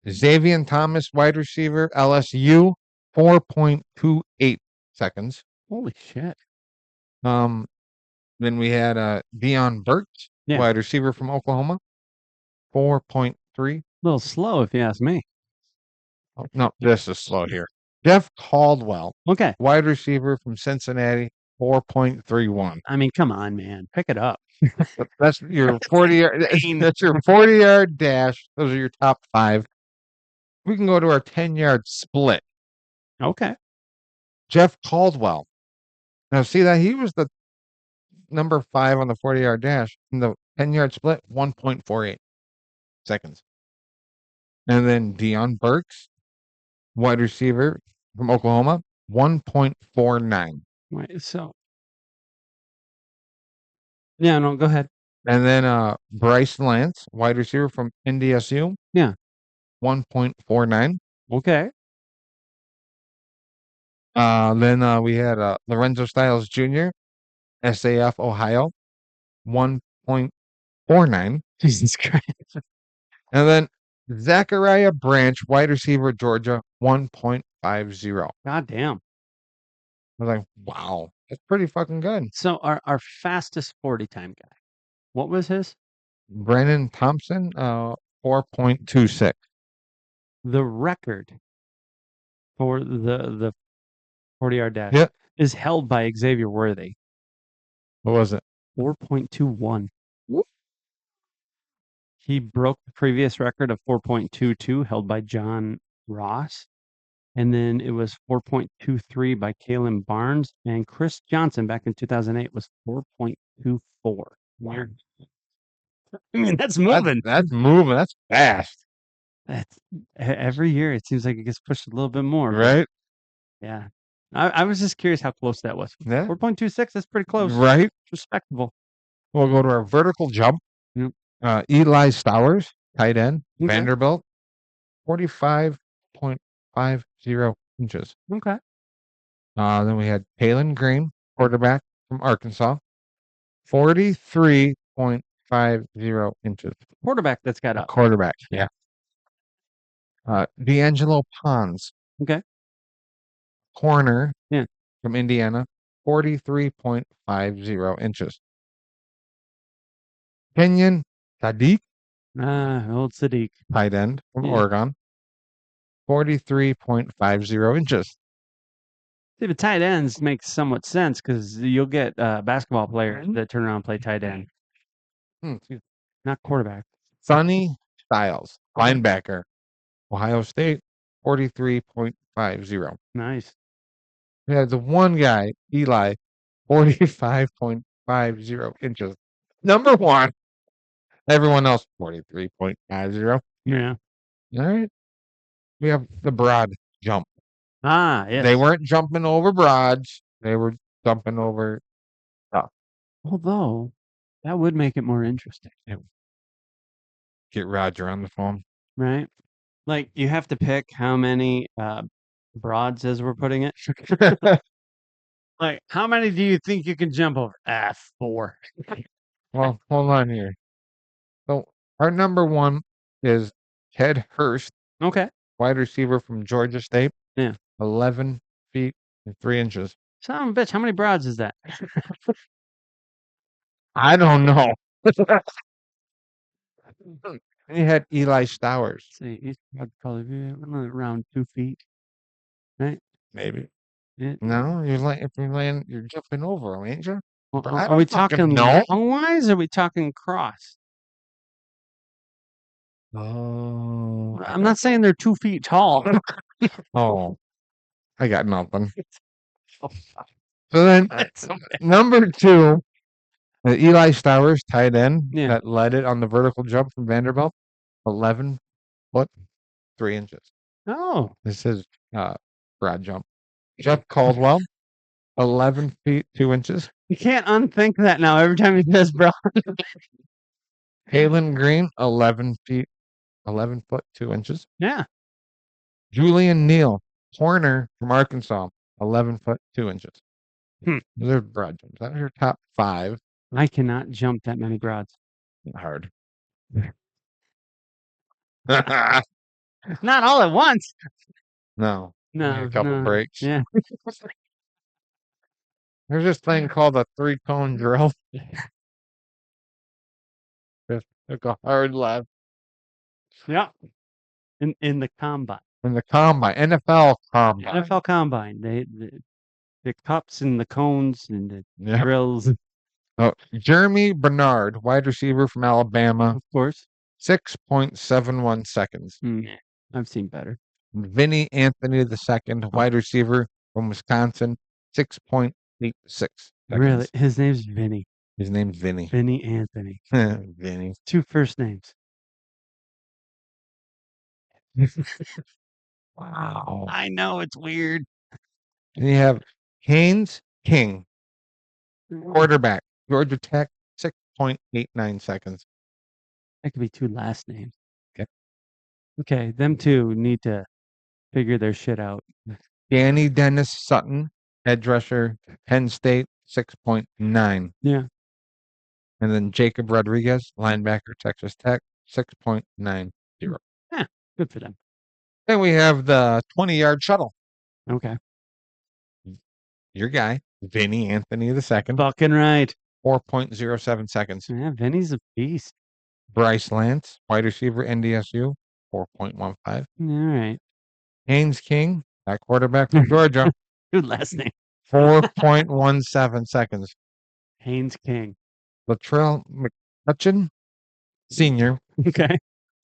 Xavier Thomas, wide receiver, LSU, 4.28 seconds. Holy shit. Then we had Dion Burks, Yeah. wide receiver from Oklahoma, 4.3. A little slow, if you ask me. Oh, no, this is slow here. Jeff Caldwell, Okay. wide receiver from Cincinnati, 4.31. I mean, come on, man. Pick it up. That's your 40-yard. That's your 40-yard dash. Those are your top 5. We can go to our 10-yard split. Okay. Jeff Caldwell. Now, see that he was the number 5 on the 40-yard dash. In the 10-yard split, 1.48 seconds. And then Dion Burks, wide receiver from Oklahoma, 1.49. Wait, so. Yeah, no, go ahead. And then Bryce Lance, wide receiver from NDSU. Yeah. 1.49. Okay. Then we had Lorenzo Styles Jr., SAF Ohio, 1.49. Jesus Christ. And then Zachariah Branch, wide receiver, Georgia, 1.50. God damn. I was like, wow, that's pretty fucking good. So our fastest 40 time guy, what was his? Brennan Thompson, 4.26. The record for the 40-yard dash Yep. is held by Xavier Worthy. What was it? 4.21. He broke the previous record of 4.22 held by John Ross. And then it was 4.23 by Kalen Barnes. And Chris Johnson back in 2008 was 4.24. Weird. I mean, that's moving. That's moving. That's fast. Every year it seems like it gets pushed a little bit more. Right? Yeah. I was just curious how close that was. Yeah. 4.26, that's pretty close. Right? It's respectable. We'll go to our vertical jump. Yep. Eli Stowers, tight end, Okay. Vanderbilt, 45.50 inches. Okay. Then we had Palin Green, quarterback from Arkansas, 43.50 inches. Quarterback that's got A up. quarterback. Yeah. D'Angelo Pons. Okay. Corner. Yeah. From Indiana, 43.50 inches. Kenyon Sadiq, Old Sadiq. tight end from Yeah. Oregon, 43.50 inches. See, the tight ends make somewhat sense because you'll get basketball players that turn around and play tight end, not quarterback. Sonny Styles, linebacker, Ohio State, 43.50. Nice. Yeah, the one guy, Eli, 45.50 inches. Number one. Everyone else, 43.50. Yeah. All right. We have the broad jump. Yes. They weren't jumping over broads. They were jumping over. Although, that would make it more interesting, Get Roger on the phone. right? Like, you have to pick how many broads as we're putting it. Like, how many do you think you can jump over? 4. Well, hold on here. So our number one is Ted Hurst, Okay. wide receiver from Georgia State. Yeah. 11 feet and 3 inches. Son of a bitch, how many broads is that? I don't know. And you had Eli Stowers. Let's see, he's probably be around 2 feet, right? Maybe. Yeah. No, if you're laying, you're jumping over him, ain't you? Well, I are we don't fucking talking know. lengthwise or are we talking cross? Oh. I'm not saying they're 2 feet tall. Oh. I got nothing. So then, number two, Eli Stowers, tight end, Yeah. that led it on the vertical jump from Vanderbilt, 11 foot 3 inches. Oh, This is broad jump. Jeff Caldwell, 11 feet 2 inches. you can't unthink that now every time he says bro. Palin Green, 11 foot 2 inches. Yeah. Julian Neal, corner from Arkansas, 11 foot 2 inches. They're broad jumps. That was your top 5. I cannot jump that many broads. Hard. Not all at once. No. No. A couple no. breaks. Yeah. There's this thing called a 3-cone drill. Just took a hard left Yeah. In the combine. in the combine, NFL combine. NFL combine. The cups and the cones and the Yeah. drills, Oh, Jeremy Bernard, wide receiver from Alabama, of course. 6.71 seconds. I've seen better. Vinny Anthony II, wide receiver from Wisconsin, 6.86 seconds. Really? His name's Vinny. His name's Vinny. Vinny Anthony. Vinny. 2 first names. Wow. I know it's weird. And you have Haynes King, quarterback, Georgia Tech, 6.89 seconds. That could be 2 last names. Okay. Okay, them two need to figure their shit out. Danny Dennis Sutton, edge rusher, Penn State, 6.9. Yeah. And then Jacob Rodriguez, linebacker, Texas Tech, 6.90. Good for them. Then we have the 20-yard shuttle. Okay. Your guy, Vinny Anthony II, Fucking right. 4.07 seconds. Yeah, Vinny's a beast. Bryce Lance, wide receiver, NDSU, 4.15. All right. Haynes King, that quarterback from Georgia, Good last name. 4.17 seconds. Haynes King. Latrell McCutcheon, senior, Okay.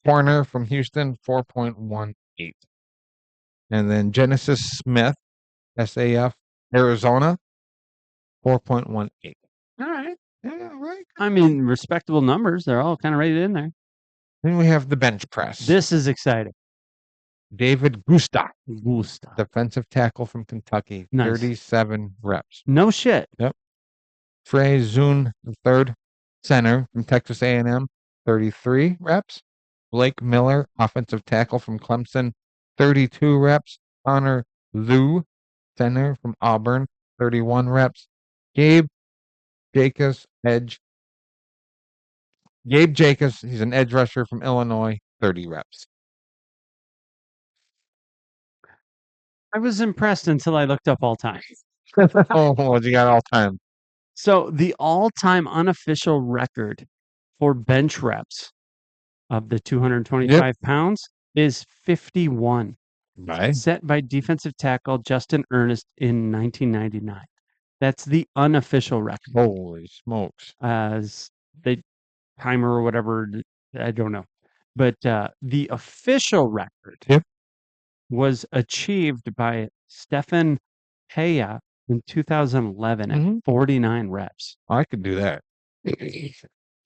corner from Houston, 4.18. And then Genesis Smith, SAF, Arizona, 4.18. All right. Yeah, right. I mean, respectable numbers. They're all kind of rated in there. Then we have the bench press. This is exciting. David Gustav, Gustav. defensive tackle from Kentucky, Nice. 37 reps. No shit. Trey Zune III, center from Texas A&M, 33 reps. Blake Miller, offensive tackle from Clemson, 32 reps. Connor Liu, center from Auburn, 31 reps. Gabe Jacobs, he's an edge rusher from Illinois, 30 reps. I was impressed until I looked up all time. Oh, what you got all time? So the all-time unofficial record for bench reps of the 225 pounds is 51, Right. set by defensive tackle Justin Ernest in 1999. That's the unofficial record. Holy smokes. As the timer or whatever, I don't know. But the official record Yep. was achieved by Stefan Paya in 2011 Mhm. at 49 reps. I could do that.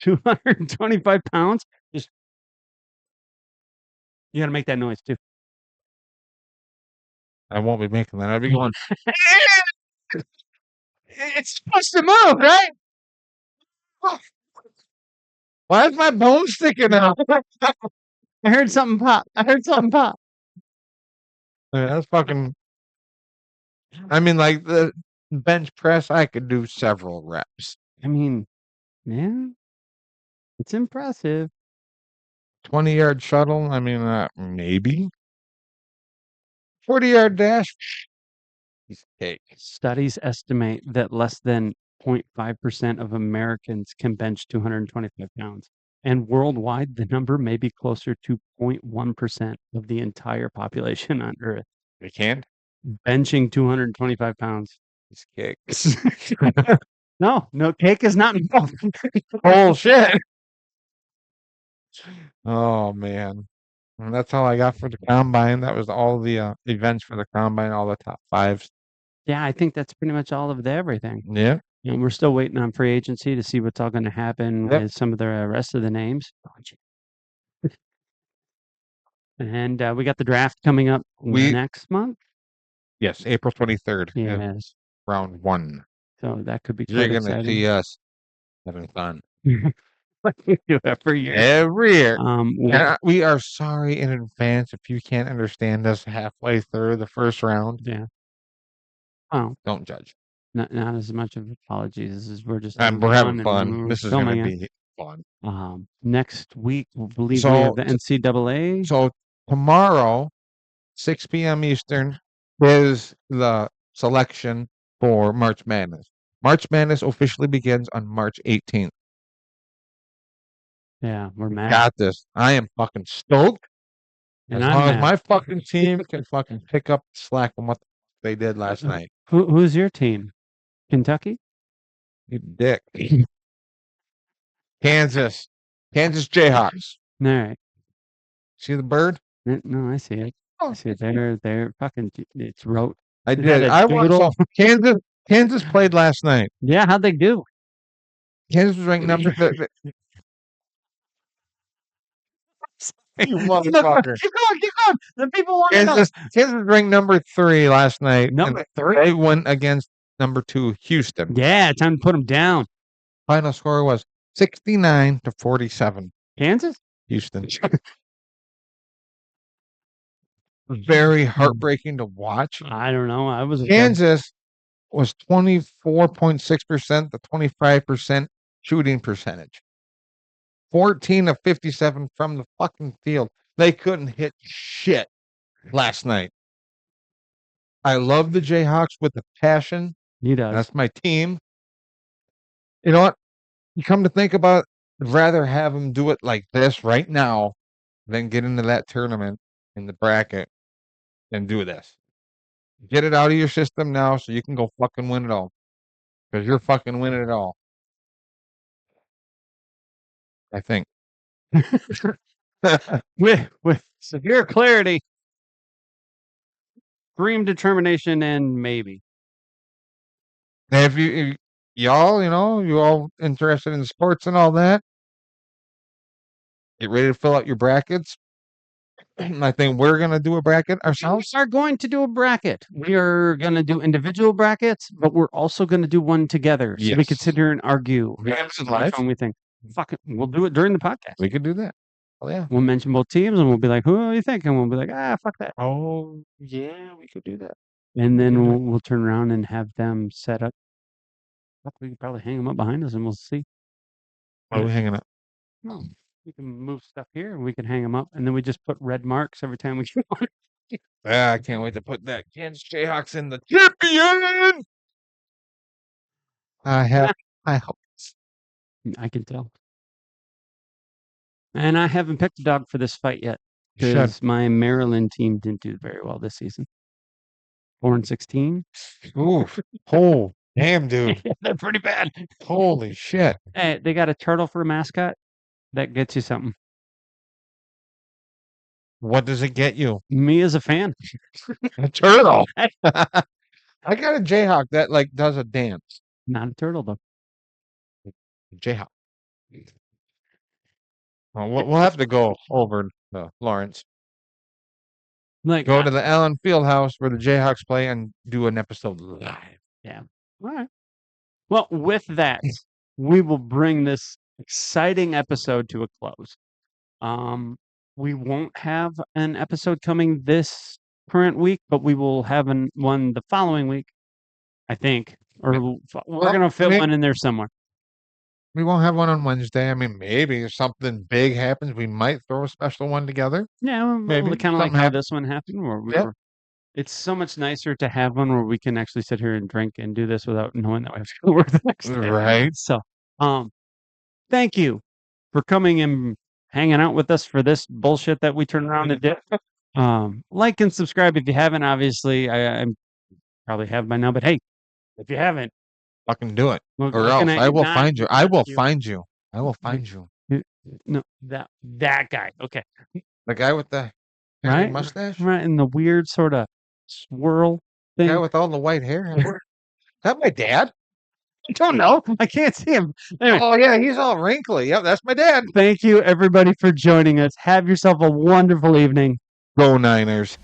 225 pounds. Just you got to make that noise too. I won't be making that. I'll be going, it's supposed to move, right? Why is my bone sticking out? I heard something pop. That's fucking. I mean, like the bench press, I could do several reps. I mean, yeah, it's impressive. 20-yard shuttle, I mean, maybe. 40-yard dash, piece of cake. Studies estimate that less than 0.5% of Americans can bench 225 pounds. And worldwide, the number may be closer to 0.1% of the entire population on Earth. They can't. Benching 225 pounds. Piece of cake. No, cake is not involved. Bullshit. Oh man. And that's all I got for the combine. That was all the events for the combine, all the top fives. Yeah, I think that's pretty much all of the everything. Yeah. And we're still waiting on free agency to see what's all going to happen Yep. with some of the rest of the names. And we got the draft coming up next month. Yes, April 23rd. Yes. Round 1. So that could be You're quite gonna see us having fun. Like we do every year. Every year. Well, And we are sorry in advance if you can't understand us halfway through the first round. yeah. Oh, Don't judge. not as much of apologies as we're just We're having and fun. we're This is going filming to it. be fun. Next week, we believe we So- have the NCAA. So tomorrow, 6 p.m. Eastern, is the selection for March Madness. March Madness officially begins on March 18th. Yeah, we're mad. Got this. I am fucking stoked. And As I'm long as mad. my fucking team can fucking pick up the slack on what they did last night. Who's your team? Kentucky? You dick. Kansas Jayhawks. All right. See the bird? No, I see it. I see it. They're fucking. It's rote. I Is that did. a I watched doodle? Kansas played last night. Yeah, how'd they do? Kansas was ranked number. You motherfucker. Keep going. The people want to know. Kansas was ranked number 3 last night. Number and 3? They went against number 2 Houston. Yeah, time to put them down. Final score was 69-47. Kansas? Houston. Very heartbreaking to watch. I don't know. I was Kansas was 24.6% to 25% shooting percentage. 14 of 57 from the fucking field. They couldn't hit shit last night. I love the Jayhawks with the passion. He does. That's my team. You know what? You come to think about it, I'd rather have them do it like this right now than get into that tournament in the bracket and do this. Get it out of your system now so you can go fucking win it all. Because you're fucking winning it all. I think. with severe clarity, extreme determination, and maybe. If y'all, you all interested in sports and all that, Get ready to fill out your brackets. I think we're gonna do a bracket We ourselves. are going to do a bracket. We are going to do individual brackets, but we're also going to do one together. So we could Yes. sit here and argue We can do it which live. one we think. Fuck it. We'll do it during the podcast. We could do that. Oh yeah. We'll mention both teams and we'll be like, who do you think? And we'll be like, fuck that. Oh yeah, we could do that. And then Mhm. we'll turn around and have them set up. Fuck, we could probably hang them up behind us and we'll see. What are we hanging up? No, we can move stuff here and we can hang them up. And then we just put red marks every time we get one. I can't wait to put that Kansas Jayhawks in the champion. I hope. I can tell. And I haven't picked a dog for this fight yet You should. because my Maryland team didn't do very well this season. 4-16. Oof. Oh, damn, dude. They're pretty bad. Holy shit. Hey, they got a turtle for a mascot. That gets you something. What does it get you? Me as a fan. A turtle. I got a Jayhawk that like does a dance. Not a turtle though. Jayhawk. Well, we'll have to go over to Lawrence. Like Go to the Allen Fieldhouse where the Jayhawks play and do an episode live. all right. Well, with that, we will bring this exciting episode to a close. We won't have an episode coming this current week, but we will have one the following week, I think. Or we're Well, gonna fit may- one in there somewhere. We won't have one on Wednesday. I mean, maybe if something big happens, we might throw a special one together. Yeah, Maybe kind of like something how happened. this one happened. Where we Yep. were, it's so much nicer to have one where we can actually sit here and drink and do this without knowing that we have to go to work the next day. Right. So, thank you for coming and hanging out with us for this bullshit that we turn around and did. Like and subscribe if you haven't. Obviously, I probably have by now, but hey, if you haven't, Fucking do it. we're Or looking else at I you, will not- find you. I not will you. find you. I will find you. No, that guy. Okay, The guy with the hairy Right? mustache? right, and the weird sort of swirl The thing. guy with all the white hair? Is that my dad? I don't know. I can't see him. Anyway, Oh, yeah, he's all wrinkly. Yep, that's my dad. thank you everybody for joining us. Have yourself a wonderful evening. Go Niners.